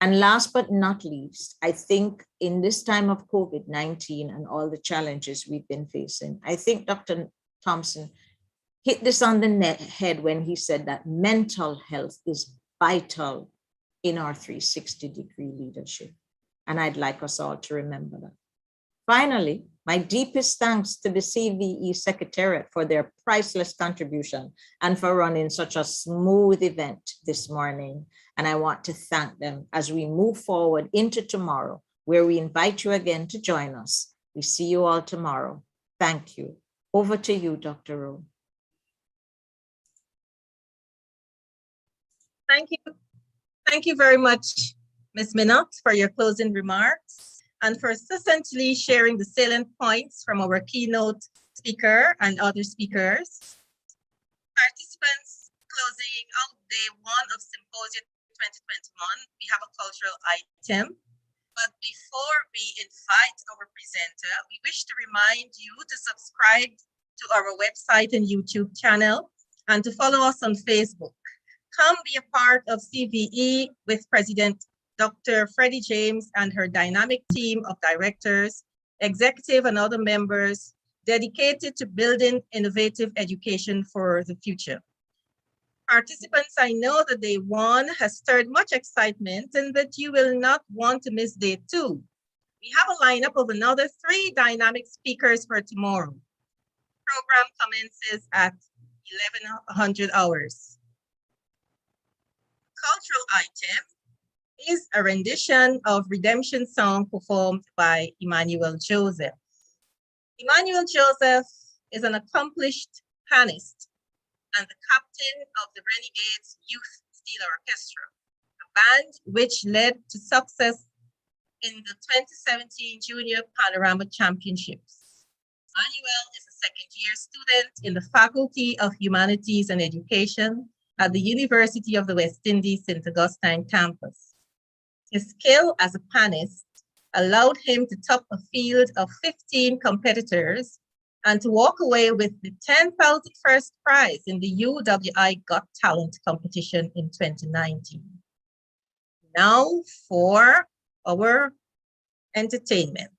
Speaker 6: And last but not least, I think in this time of COVID-19 and all the challenges we've been facing, I think Dr. Thompson hit this on the head when he said that mental health is vital in our 360-degree leadership. And I'd like us all to remember that. Finally, my deepest thanks to the CVE Secretariat for their priceless contribution and for running such a smooth event this morning. And I want to thank them as we move forward into tomorrow, where we invite you again to join us. We see you all tomorrow. Thank you. Over to you, Dr. Rowe.
Speaker 2: Thank you. Thank you very much, Ms. Minot, for your closing remarks and for succinctly sharing the salient points from our keynote speaker and other speakers. Participants, closing out day 1 of Symposium 2021, we have a cultural item. But before we invite our presenter, we wish to remind you to subscribe to our website and YouTube channel and to follow us on Facebook. Come be a part of CVE with President Dr. Freddie James and her dynamic team of directors, executive and other members dedicated to building innovative education for the future. Participants, I know that day 1 has stirred much excitement and that you will not want to miss day 2. We have a lineup of another 3 dynamic speakers for tomorrow. Program commences at 1100 hours. Cultural item is a rendition of Redemption Song performed by Emmanuel Joseph. Emmanuel Joseph is an accomplished pianist and the captain of the Renegades Youth Steel Orchestra, a band which led to success in the 2017 Junior Panorama Championships. Emmanuel is a second-year student in the Faculty of Humanities and Education at the University of the West Indies St. Augustine campus. His skill as a pianist allowed him to top a field of 15 competitors and to walk away with the 10,000 first prize in the UWI Got Talent competition in 2019. Now for our entertainment.